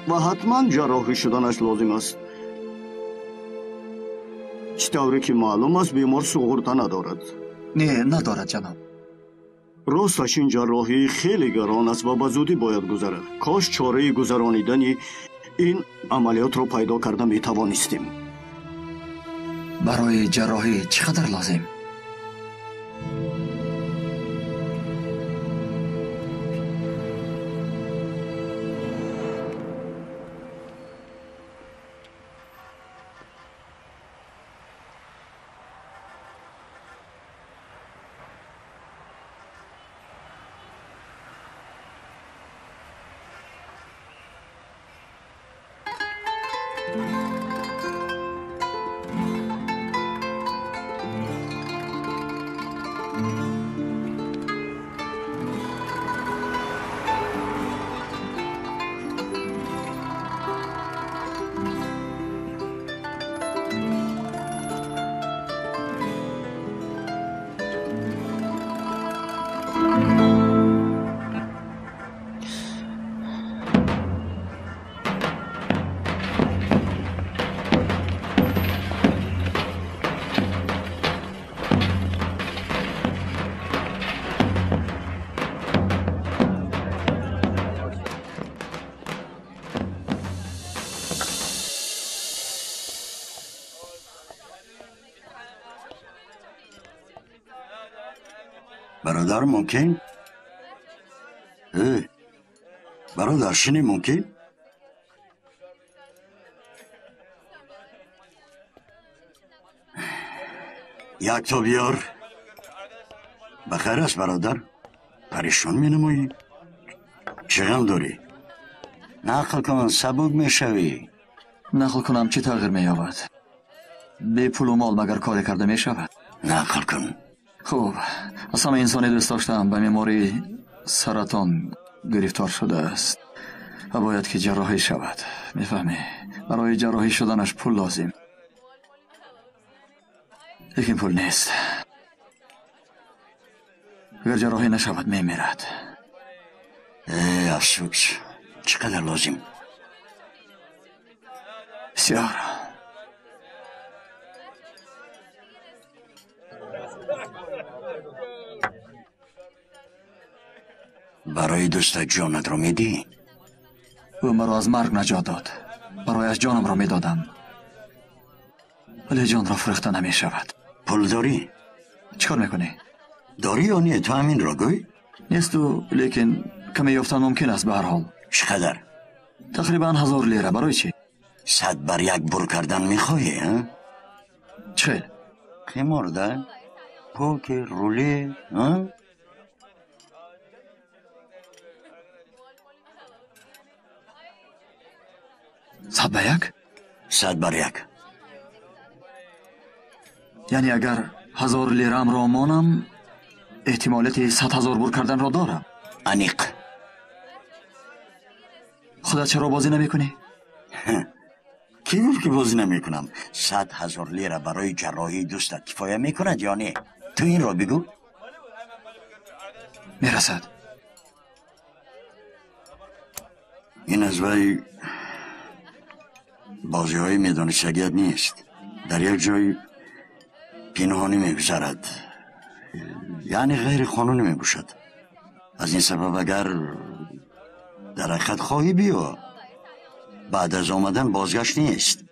و حتما جراحی شدنش لازم است. چطوری که معلوم است بیمار سقورته ندارد. نه ندارد جناب. راستش این جراحی خیلی گران است و به زودی باید گذرد. کاش چاره گذرانیدن این عملیات رو پیدا کرده می توانستیم. برای جراحی چقدر لازم؟ برادر ممکن؟ برادر شنی ممکن؟ یک تا بیار. بخیر است برادر؟ پریشان می نمایی؟ چه غم داری؟ نقل کن سبک می شوی. نقل کنم چی تغییر می یابد؟ به پول و مال مگر کاری کرده می شود؟ نقل کن. خوب، از همه انسانی دوست داشتم به بیماری سرطان گرفتار شده است و باید که جراحی شود. میفهمی؟ برای جراحی شدنش پول لازم، لیکن پول نیست. اگر جراحی نشود میمیرد. افسوس. چقدر لازم؟ بسیار. برای دوستت جانت را میدی؟ او مرا از مرگ نجات داد. برایش جانم را میدادم، ولی جان را فروخته نمی شود. پول داری؟ چکار میکنی؟ داری یا نه؟ تو همین را گوی؟ نیست تو، لیکن کمی یافتن ممکن است به هر حال. چقدر؟ تقریبا 1000 لیره. برای چی؟ 100 بر یک بر کردن میخواهی ها؟ چه؟ قمار ده؟ پوکر، روله ها؟ صد به یک؟ 100 بر یک. یعنی اگر 1000 لیرم را مانم احتمالات 100,000 بر کردن را دارم. انیق. خودت چرا بازی نمی کنی؟ کی گفت که بازی نمی کنم؟ 100,000 لیره برای جراحی دوستت کفایه می کند یا نه؟ تو این را بگو. میرسد. این از وی بازی های میدانستگیت نیست. در یک جای پنهانی میگذرد، یعنی غیر قانونی میباشد. از این سبب اگر در حقیقت خواهی بیا، بعد از آمدن بازگشت نیست.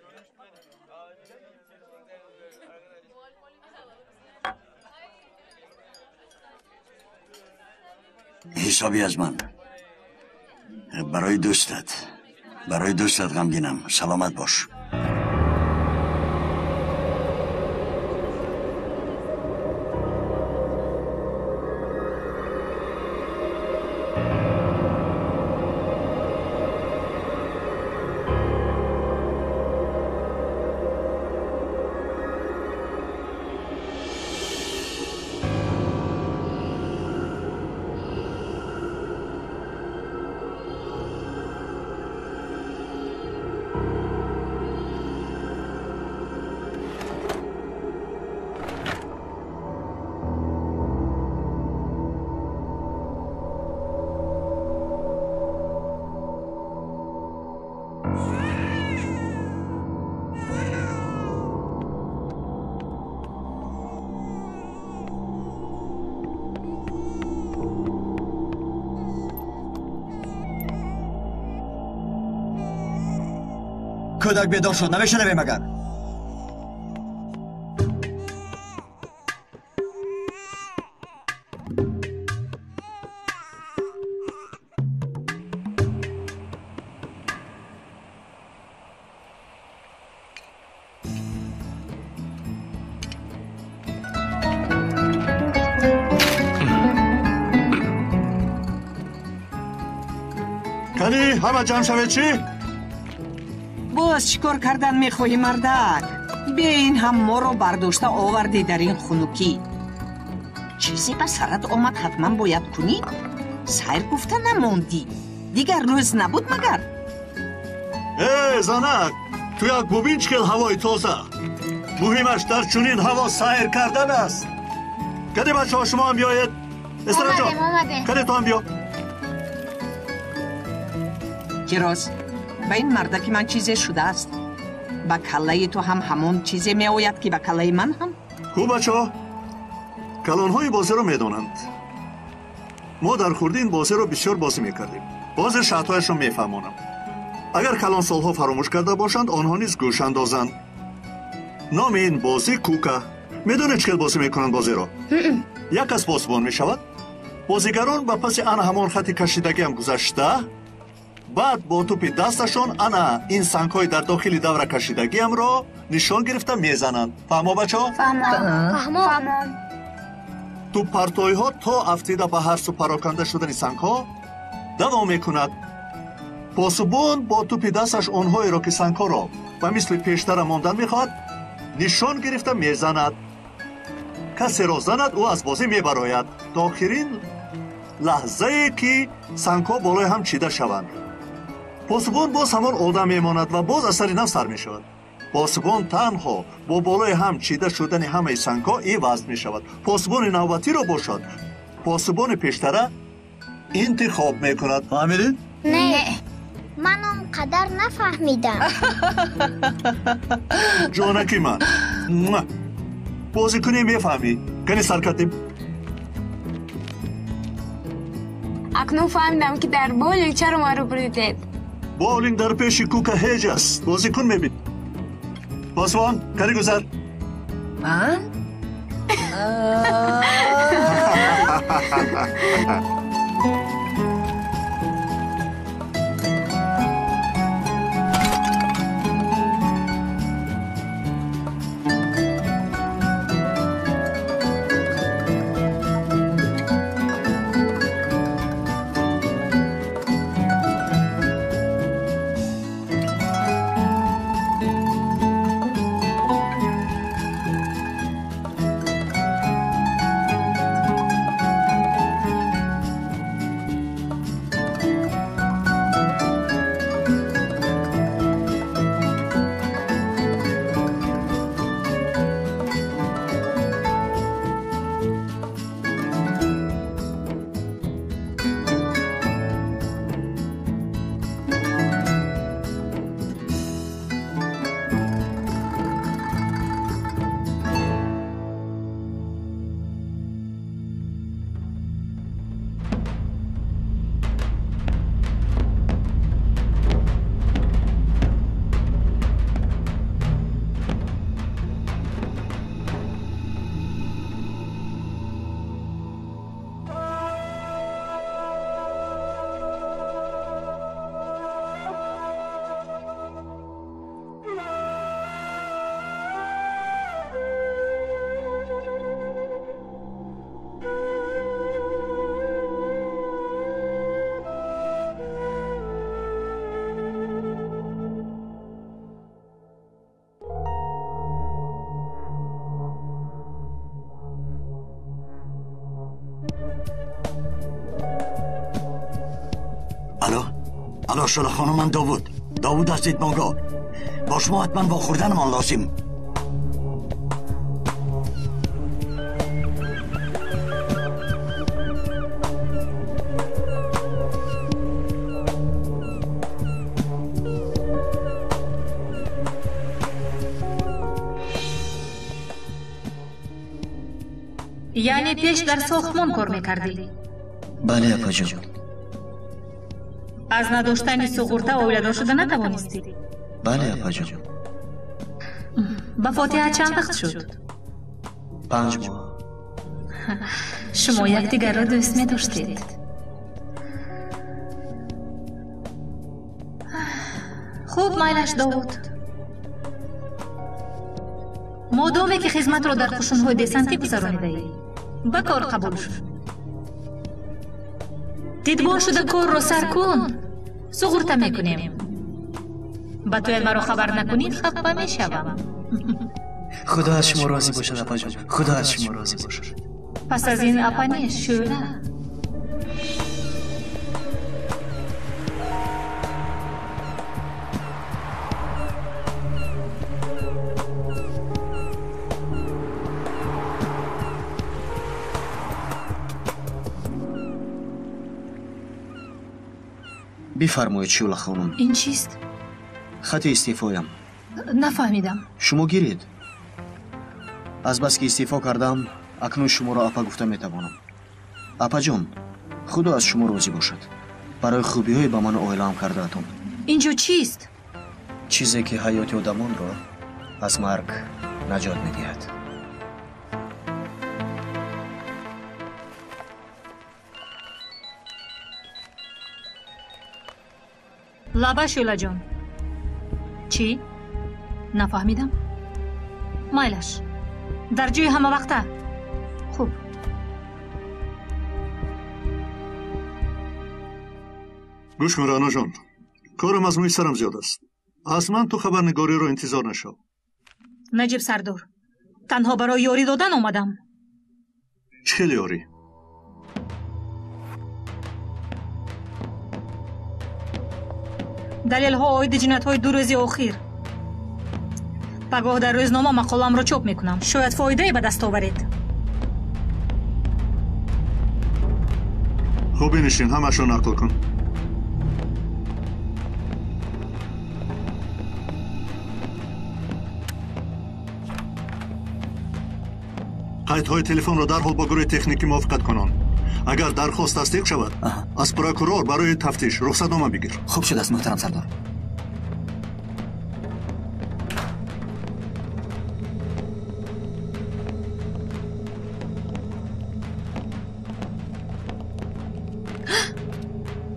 حسابی از من. برای دوستت غمگینم. سلامت باش. کودک بیدار شد نمیشنوی مگر؟ کنی همه جمع شوید چی؟ باز چیکار کردن میخوایی مردک؟ بیا این هم ما رو برداشته آوردی در این خنوکی. چیزی به سرت آمد حتما باید کنی؟ سیر گفته نموندی. دیگر روز نبود مگر؟ زنک تو یک ببین چکل هوای تازه. مهمش در چنین هوا سیر کردن است. کدی بچه ها شما هم بیاید؟ اسرا جان کدی تو هم بیا. کیروز به این مردک من چیزی شده است. با کله تو هم همون چیزی می آید که با کله من هم. خوب بچه ها کلانهای بازی رو می دانند. ما در خورده این بازی رو بسیار بازی می کردیم. بازی شرطهایش رو می فهمانم. اگر کلان سالها فراموش کرده باشند آنها نیز گوش اندازند. نام این بازی کوکا. می دانید چکل بازی می کنند بازی رو؟ یک از پاسبان می شود. بازیگران با پس آن همان خط کشیدگی هم گذشته. بعد با توپ دستشون انا این سنگ‌های در داخل دوره کشیدگی هم را نشان گرفته میزنند. فهمو بچه‌ها؟ فهمم. تو پرتوی‌ها تا افتیده به هر سو پراکنده شدن سنگ‌ها دوام میکند. پاسبان با توپ دستش آنهایی را که سنگ‌ها را و مثل پیشتر ماندن میخواد نشان گرفته میزند. کسی را زند او از بازی میبراید تا آخرین لحظه که سنگ‌ها بالای هم چیده شوند. پاسبان باز همان آدم میماند و باز اثری نو سر می شود. پاسبان تنها با بالای هم چیده شدن همه سنگ‌ها عوض می شود. پاسبان نوبتی را باشد پاسبان پیشتره انتخاب می کند. فهمیدید؟ نه من اونقدر نفهمیدم. جانکی من بازی کنی میفهمی. کنی سر کردیم. اکنون فهمیدم که در بولینگ چرا ما رو بریدید. بولینگ در پیش کوکا هیج است. بازی کن میبین. پاسبان کاری گذر. من؟ الو شله خانم من داوود هستید بانگا با شما حتما با خوردن من لازم. یعنی پیش در ساختمان کار میکردی؟ بله اپا جان. از نداشتن سقورته آویدار شده نتوانستی؟ بله اپا جان. با فاتحه چند وقت شد؟ 5 ماه. شما یکدیگر را دوست می داشتید؟ خوب مایلش داود. مادامی که خدمت را در قشون‌های دسنتی گذرانیده‌ای به کار قبول شد. دیدبان شده کار را سر کن. سغورته میکنیم. با تو مرا خبر نکنید خفه میشوم. خدا از شما راضی باشد اپا جان. خدا از شما راضی باشد. پس از این اپا نیست شوله. بفرمایید شوله خانم. این چیست؟ خط استعفایم. نفهمیدم. شما گیرید. از بس که استعفا کردم اکنون شما را اپا گفته میتوانم. اپا جان خدا از شما راضی باشد. برای خوبی های به من اعلام کرده اتون. اینجا چیست؟ چیزی که حیات آدمان را از مرگ نجات میدهد. لابا شوله جان. چی؟ نفهمیدم. مایلش در جای همه وقته. خوب. گوش کن رانا جان، کارم از روی سرم زیاد است. از من تو خبرنگاری رو انتظار نشو. نجیب سردار، تنها برای یاری دادن آمدم. چه یاری؟ دلیل ها آید جنایت های 2 روز اخیر. پگاه در روزنامه مقالم را چاپ میکنم. شاید فایده به دست آورید. خوب بنشین، همش رو نقل کن. قیدهای تلفن را در حال با گروه تکنیکی موافقت کنان. اگر درخواست تصدیق شود از پروکورور برای تفتیش رخصتنامه بگیر. خوب شده است محترم سردار.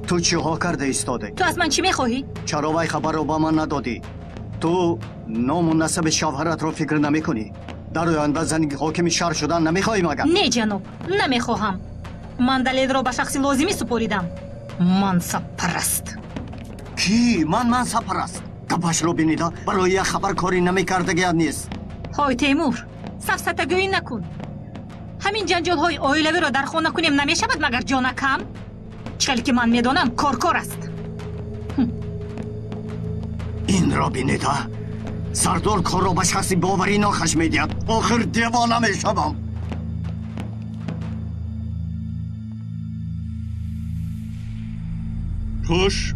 تو چی ها کرده ایستاده؟ تو از من چی میخواهی؟ چرا وی خبر رو با من ندادی؟ تو نام و نسب شوهرت رو فکر نمی کنی؟ در آینده زنی حاکم شهر شدن نمیخواهی مگر؟ نه جناب، نمیخواهم. من دلیل را به شخص لازمی سپاریدم. منصب پرست. کی؟ منصب پرست؟ گپش رو بینیده برای یک خبر کاری نمیکردگی نیست. های تیمور، سفسطه‌گویی نکن. همین جنجال های عائلوی را در خانه کنیم نمیشود مگر جانکم؟ چلی که من میدانم کار است. این را بینیده سردار کار را به شخصی باوری ناخش میدید. آخر دیوانه میشوم. خوش،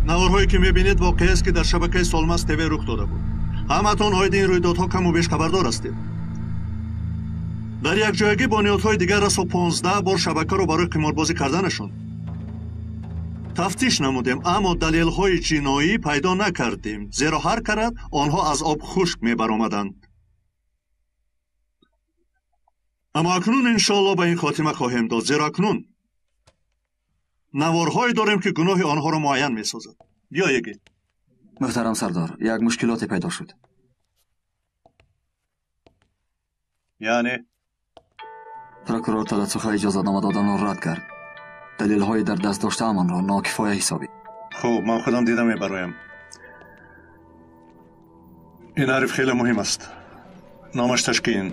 نوارهایی که میبینید واقعی است که در شبکه سالماس تیوی رخ داده بود. همتون آید این رویدادها کم و بیش خبردار هستید. در یک جایگی بانیادهای دیگر رسو 15 بار شبکه رو برای قماربازی کردنشون تفتیش نمودیم، اما دلیل‌های جنایی پیدا نکردیم، زیرا هر کرد آنها از آب خشک میبرآمدند. اما اکنون انشاءالله به این خاتمه خواهیم داد، زیرا اکنون نوارهایی داریم که گناه آنها را معین میسازد. بیا یکی. محترم سردار، یک مشکلاتی پیدا شد. یعنی؟ پروکورور تدسخ اجازه‌نامه دادن را رد کرد. دلیل‌های در دست داشته امان را ناکفایه حسابی. خوب، من خودم دیدم میبرایم. این عرف خیلی مهم است. نامش تشکین.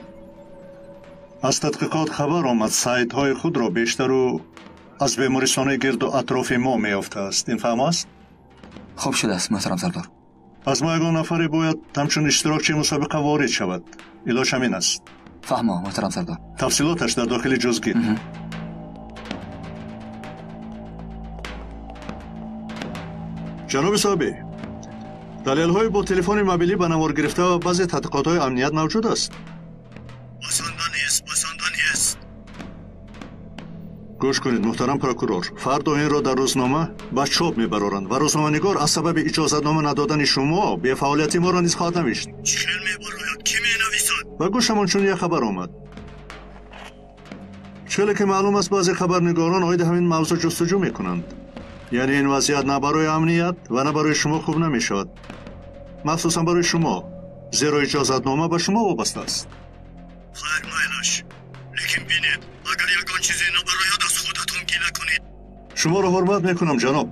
از تحقیقات خبر آمد سایت های خود را بیشتر و از بیمارستان گرد و اطراف ما میافته است. این فهم است؟ خوب شده است محترم سردار. از ما یگان نفری باید همچون اشتراکچی مسابقه وارد شود. علاج همین است. فهمم محترم سردار. تفصیلاتش در داخل جزگیر. جناب صاحبی، دلیل های با تلفن موبیلی به نوار گرفته و بعضی تحقیقات های امنیت موجود است. بسنده نیست. گوش کنید محترم پروکورور، فردا این را در روزنامه به چاپ میبرند و روزنامه‌نگار از سبب اجازه‌نامه ندادن شما به فعالیت ما را نیز خواهد نوشت. چیکار میبراید؟ کی مینویسد؟ و گوشمان چون یک خبر آمد. چرا که معلوم است بعضی خبرنگاران عاید همین موضوع جستجو میکنند. یعنی این وضعیت نه برای امنیت و نه برای شما خوب نمیشود. مخصوصا برای شما، زیرا اجازه‌نامه به شما وابسته است. خیر مایلش، لیکن بینید اگر یکان چیزی نبراید از خودتون گیله کنید. شما را حرمت میکنم جناب.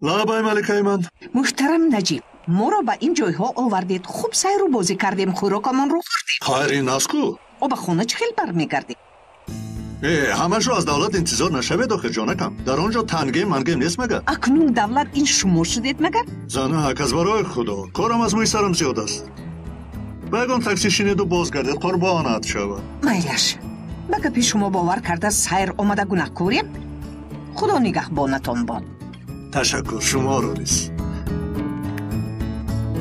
لابای ملکه من. محترم نجیب، ما را به این جایها آوردید. خوب سیر و بازی کردیم، خوراکمان رو خوردیم. خیر این است کو؟ و به خونه چه خیلی برمیگردیم؟ همش رو از دولت انتظار نشوید آخه جانکم. در آنجا تنگه منگه نیست مگر؟ اکنون دولت این شما شدید مگر؟ زنک از برای خدا کارم از موی سرم زیاد است. بگم تاکسی شینید و بازگردید قربانت شود. میلش بگه پیش شما باور کرده سیر آمده گناه کوریم. خدا نگهبانتان باد. تشکر شما رو نیست.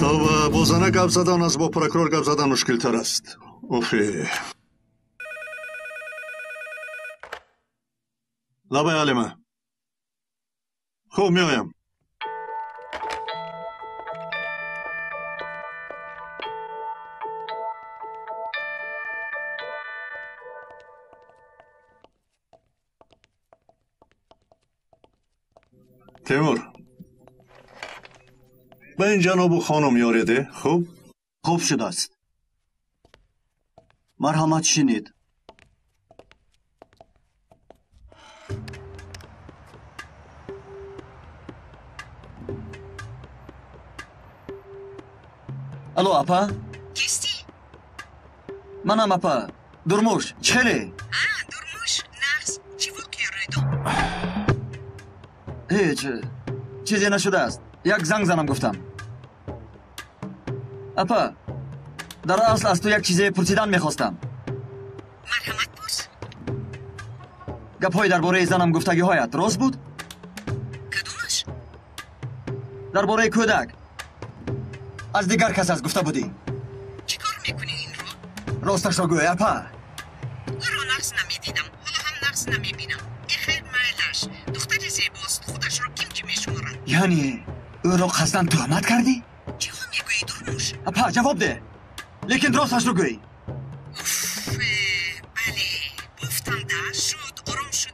تا با زنک گپ زدن از با پروکورور گپ زدن مشکل تر است. اوفی لابای علمه خوب میایم. تیمور به این جناب و خانم یاریده. خوب شده است. مرحمت شینید. الو اپا کیستی؟ منم اپا. درموش چلی؟ درموش نقص چی واقعی رویدو؟ هیچ چیزی نشده است. یک زنگ زنم گفتم. اپا در اصل از تو یک چیزی پرسیدن میخواستم. مرحمت پرس. گپ‌های درباره زنم گفتگی هایت راست بود؟ کدومش؟ درباره کودک از دیگر کس از گفته بودی. چی کار میکنی این رو؟ راستش را گوی اپا. او رو نقص نمیدیدم، حالا هم نقص نمیبینم. ای خیر میلش، دختر زیباست، خودش رو کم میشمارن. یعنی او رو قصداً تهمت کردی؟ چی خود میگویی درموش؟ اپا جواب ده، لیکن راستش رو گوی. بله گفتم ده شد. آرام شدی؟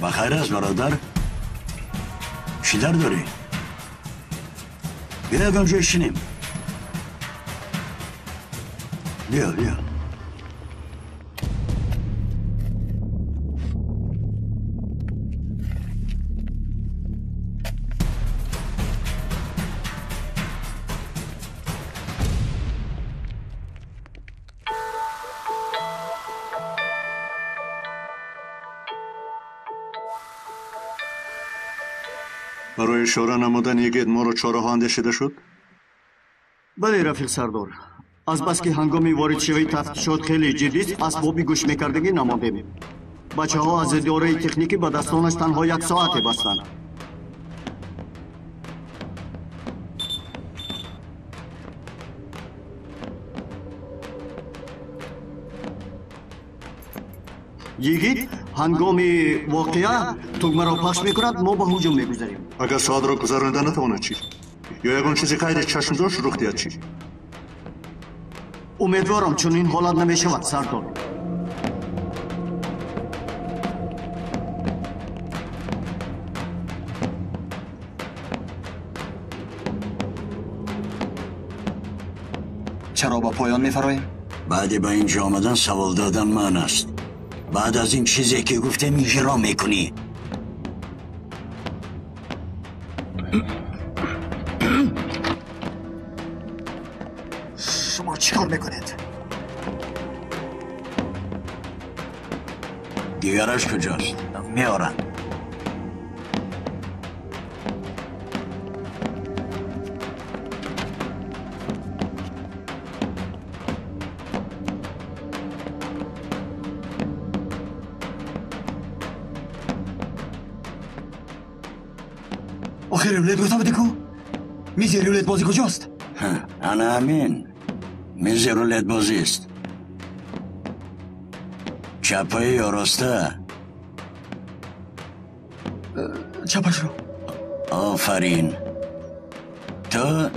بخیر است برادر؟ چی در داری؟ بیا یکم جای شینیم. بیا برای اشاره نمودن یگید ما را چهارراه اندیشیده شد؟ بله رفیق سردار. از بس که هنگامی وارد شوی تفتیشات خیلی جدی است، اسبابی گوش میکردگی نماندیم. بچه‌ها از اداره تکنیکی به دستانش تنها 1 ساعت بستند. یگید هنگامی واقعه تگمه را پخش میکند ما به هجوم میگذاریم. اگر ساعت را گذرانده نتواند چی؟ یا یگان چیزی غیر چشمداشت رخ دهد چی؟ امیدوارم چون این حالت نمیشود سردار. چرا با پایان میفراییم؟ بعد به اینجا آمدن سوال دادن من است. بعد از این چیزی که گفتم اجرا میکنی. شما چیکار میکنید؟ دیگرش کجاست؟ میارن. آخر رولت گفتم بده کو؟ میز رولت بازی کجاست؟ انا همین میز رولت بازی است. چپه یا راسته؟ چپش رو. آفرین. تو؟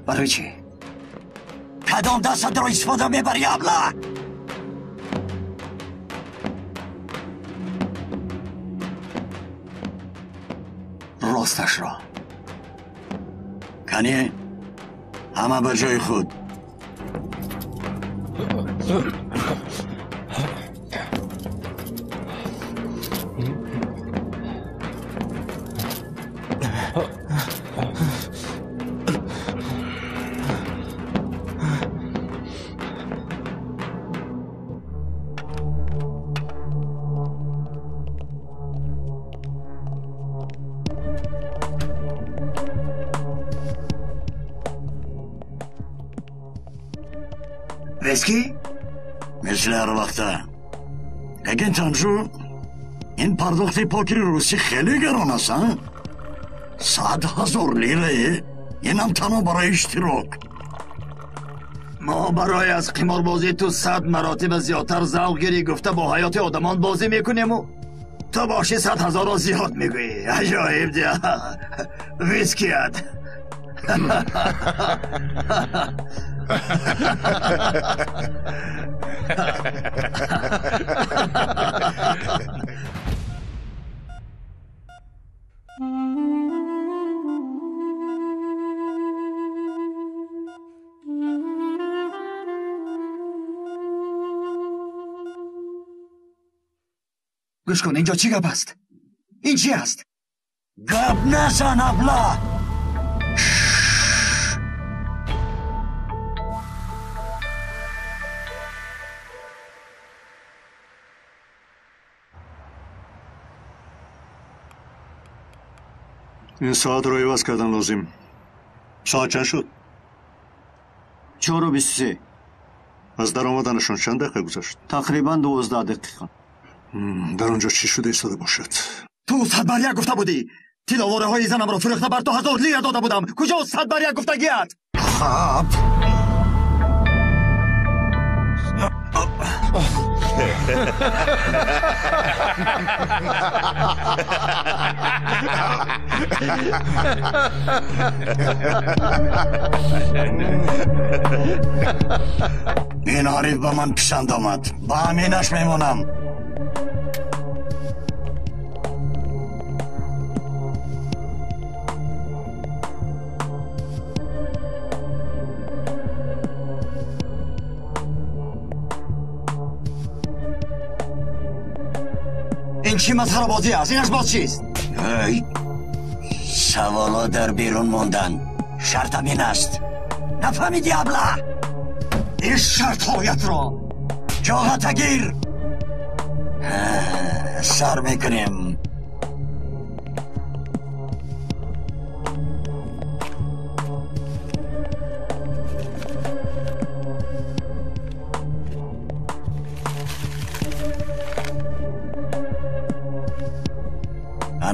برای چی؟ کدام دست رو استفاده میبری ابله؟ راستش را. کنی؟ همه به جای خود. ویسکی؟ مثل هر وقته. اگه تنجو این پرداخت پاکری روسی خیلی گران است. 100,000 لیره. اینم تنها برای اشتراک. ما برای از قمار بازی تو 100 مراتب زیادتر ذوق گیری گفته با حیات آدمان بازی میکنیم و تو باشی 100,000 را زیاد میگویی. عجایب دیگه. ویسکیت. گوش کن اینجا چی گپ است؟ این چی است؟ گپ نزن ابله. این ساعت رو عوض کردن لازم. ساعت چند شد؟ 4:23. از در آمدنشون چند دقیقه گذشت؟ تقریبا 12 دقیقه. در اونجا چی شده ایستاده باشد؟ تو 100 بر 1 گفته بودی. تلاواره های زنم رو فروخته بر 2,000 لیره داده بودم. کجا 100 بر 1 گفتگیت؟ خب این حریف به من پسند آمد. با همینش میمونم. این چی مسخره بازی است؟ اینش باز چیست؟ سوالا در بیرون موندن. شرطم این است. نفهمیدی ابله؟ این شرط هایت را جاهت گیر. سر میکنیم.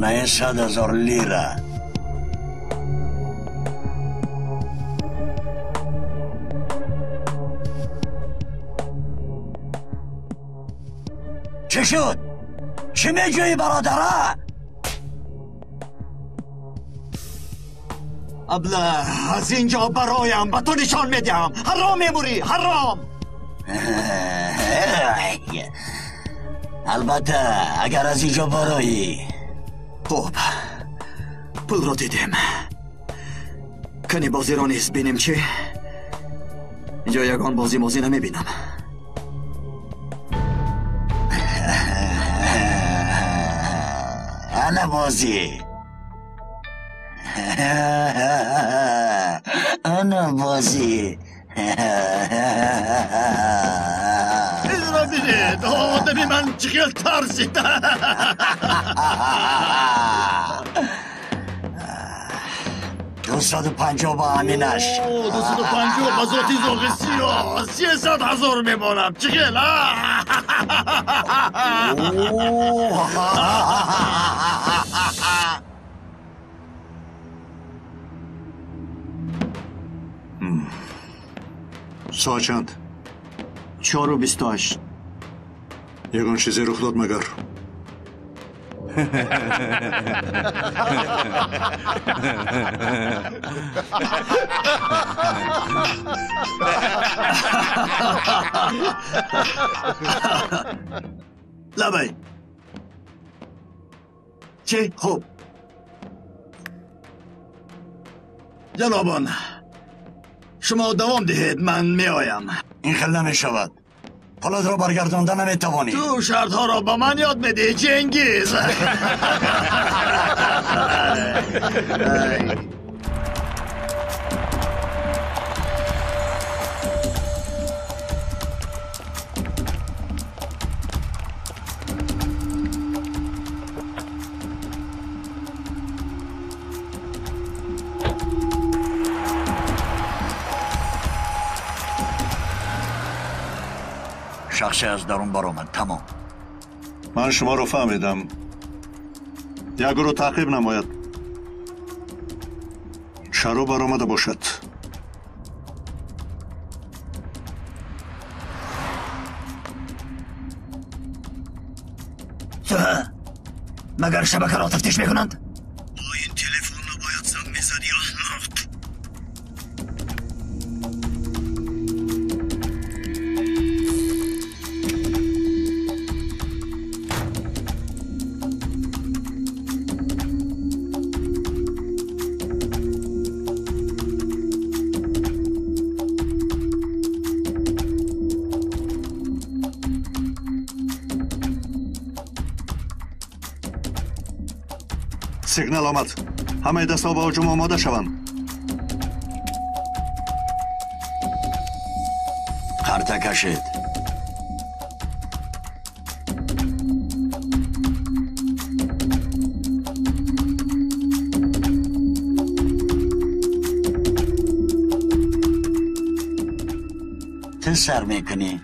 انا این 100,000 لیره چه شد؟ چی میجویی برادره؟ ابله از اینجا برایم به تو نشان میدم. حرام میموری، حرام. البته اگر از اینجا برایی. خوب، پول رو دیدیم. کنی بازی رو نیست بینیم چی؟ اینجا یگان بازی موزی نمیبینم. انا بازی انا بازی این را بینید آدمی من چقدر ترسیده. 250 با همینش 250 با ذاتی زوغی 300,000 میبارم چقدر ساعت چند؟ 4:28. یگان چیزی رخ داد مگر؟ لبی چی؟ خوب جنابان شما دوام دهید من می آیم. این خیلی نمی شود. پولاد را برگردانده نمی توانی. تو شرط ها را با من یاد میدی جنگیز. شخصی از درون برآمد. تمام. من شما رو فهمیدم. یک رو تعقیب نماید. چرا برآمده باشد؟ مگر شبکه را تفتیش میکنند؟ با این تلفن رو باید زنگ میزدی احمق. سیگنال آمد. همه دستا با هجوم آماده شوند. خرطه کشید. تو سر میکنی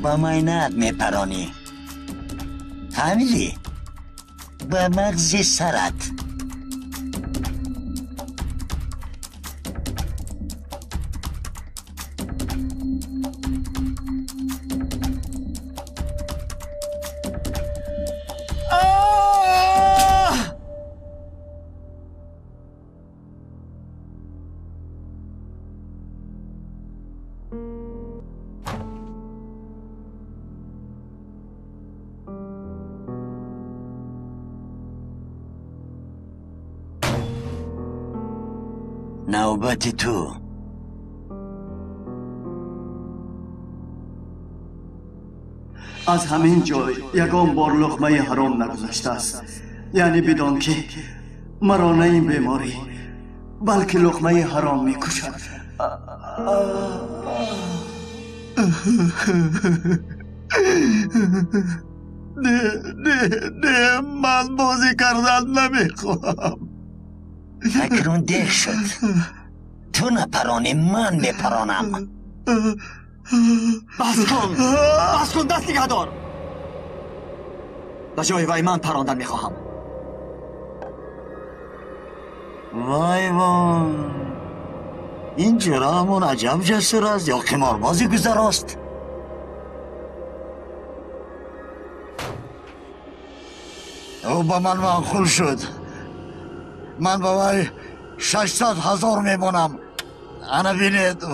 با ماینت میپرانی. حمیدی با مغز سرت. نوبت تو. از همین جای یگان بار لقمه حرام نگذشته است. یعنی بدان که مرا نه این بیماری بلکه لقمه حرام میکشد. نه من بازی کردن نمیخوام. اکنون دیر شد. تو نپرانی من میپرانم. بس کن دست نگه دار. به جای وی من پراندن میخواهم. وای وای این چرا همون عجب جسور است یا قماربازی گذر است؟ او با من معقول شد. من با وی 600,000 میمونم. انا بینید.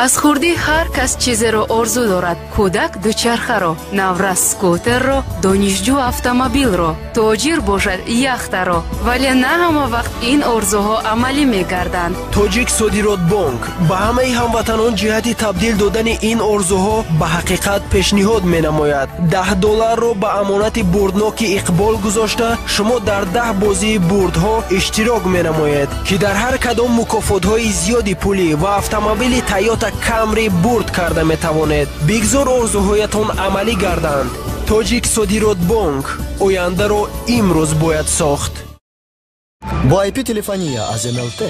аз хурди ҳар кас чизеро орзу дорад. кӯдак дучархаро, наврас скутерро, донишҷӯ автомобилро, тоҷир бошад яхтаро, вале на ҳама вақт ин орзуҳо амалӣ мегарданд. тоҷик содирот бонк ба ҳамаи ҳамватанон ҷиҳати табдил додани ин орзуҳо ба ҳақиқат пешниҳод менамояд. $10 ба амонати бурдноки иқбол гузошта шумо дар 10 бозии бурдҳо иштирок менамоед ки дар ҳар кадом мукофотҳои зиёди пулӣ ва автомобили Toyota Camry бурд карда метавонед. бигзор орзуҳоятон амалӣ гарданд. тоҷик содирот бонк ояндаро имрӯз бояд сохт. бо IP телефония аз MLT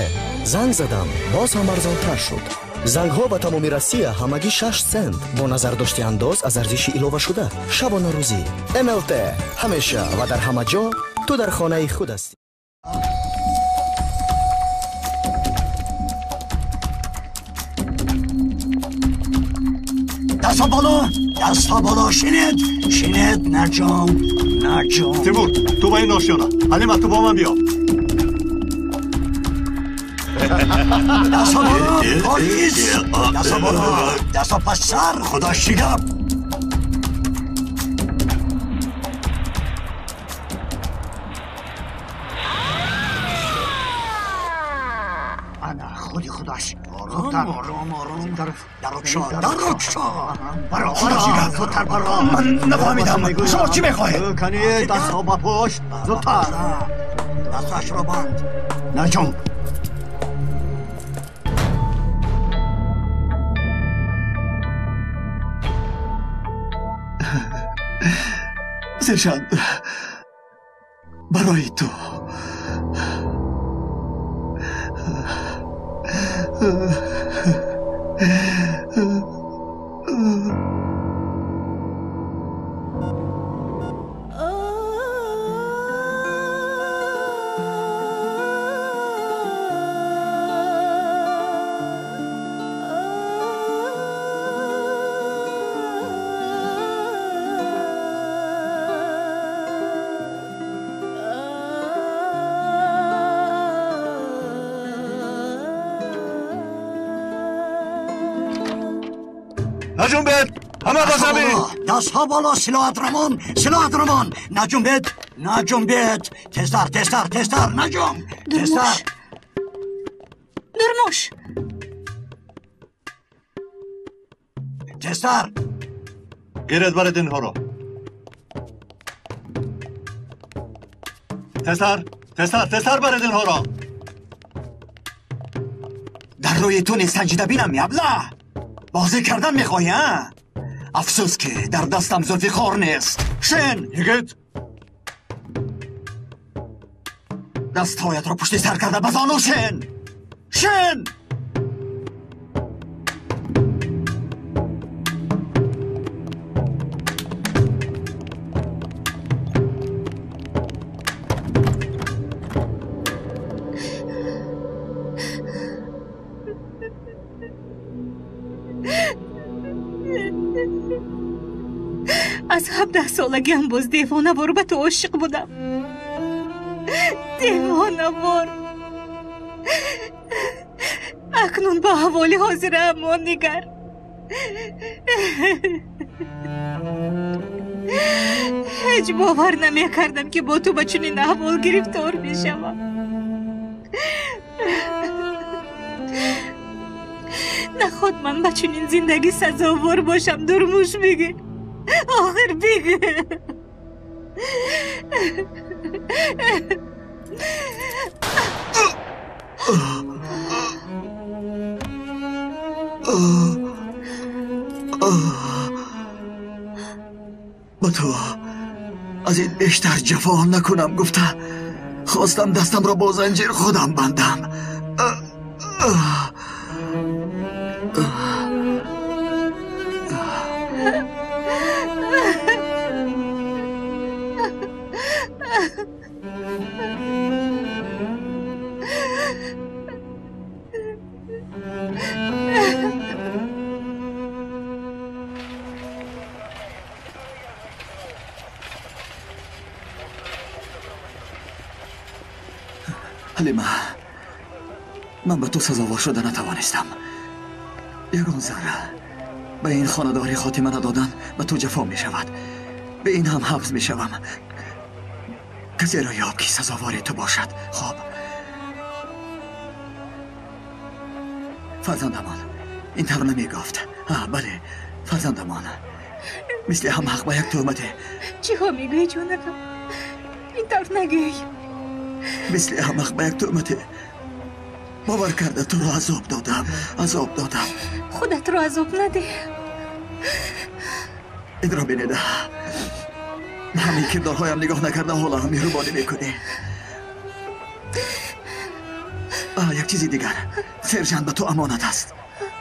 занг задам боз ҳам арзонтар шуд. зангҳо ба тамоми Россия ҳамагӣ 6 сент бо назардошти андоз аз арзиши иловашуда. шабона рӯзӣ MLT ҳамеша ва дар ҳама ҷо ту дар хонаи худ ҳастӣ. دستا بالا شنید نجام تیمور تو با این ناشیانا حلیمت تو با من بیا دستا بالا پالیس دستا پس سر خدا شیدم انا خودش درک شو برا زودتر برا من نفهمیدم شما چی میخواهید؟ کنی دست ها با پشت زودتر دستش رو بند نجوم زرشان برای تو نجوم بید همه با زمین دست ها بالا سلاحت رمان نجوم بید تستر نجوم درموش تستر گیرد برد این ها رو تستر برد این ها رو در روی تو نیست سنجیده بینم یبله بازی کردن میخوایی ها؟ افسوس که در دستم زلفیخوار نیست شن یگت دستهایت را پشت سر کرده بزانو شن از 17 سالگیم باز دیوانه وار به تو عاشق بودم دیوانه وار اکنون با حوالی حاضر اما نگر هیچ باور نمی کردم که با تو به چنین احوال گرفتار می شوم نخواد من به چنین زندگی سزاوار باشم درموش بگه آخر بگه با تو از این بیشتر جفا نکنم گفته خواستم دستم را با زنجیر خودم بندم. حلیمه، من به تو سزاوار شده نتوانستم. یگان ذره به این خانداری خاتمه ندادن به تو جفا می شود. به این هم حبس می شوم. کسی را یاب که سزاوار تو باشد. خب فرزندمان این طور نمی گفت. بله فرزندمان، مثل هم حق به یک تهمته. چی ها می گوی جونکم؟ این طور نگوی. مثل احمق به یک تهمته. باور کرده تو رو عذاب دادم. خودت رو عذاب نده. این را بینیده به همین کردارهایم نگاه نکرده حالا هم مهربانی میکنی. یک چیزی دیگر، سرجانت به تو امانت است.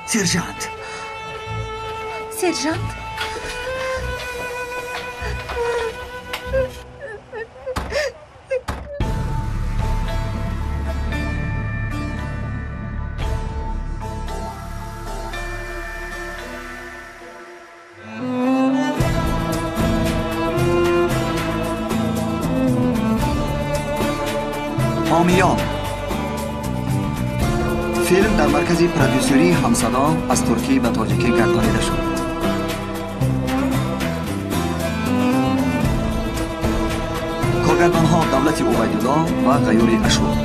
سرجانت آمیان فیلم در مرکز پرودیوسری همصدا از ترکی به تاجیکی گردانیده شد. کارگردان ها دولت عبیدالله و غیور اشور،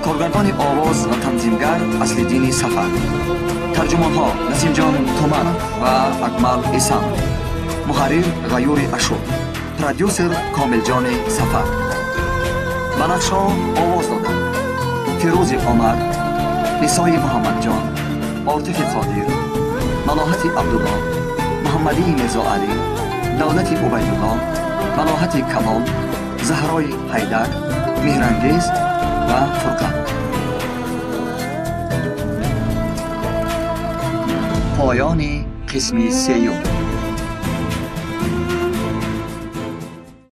کارگردان آواز و تنظیمگر اصل‌الدین سفر، ترجمان ها نسیم جان تومن و اکمل ایسان، محرر غیور اشور، پرودیوسر کامل جان سفر. بنفشا آواز دادن فیروز عمر، نسای محمد جان، عاطف قادر، ملاحت عبدالله، محمدی میرزا علی، دولت عبیدالله، ملاحت کمال، زهرای حیدر، مهرانگیز و فرقان. پایان قسم سیوم.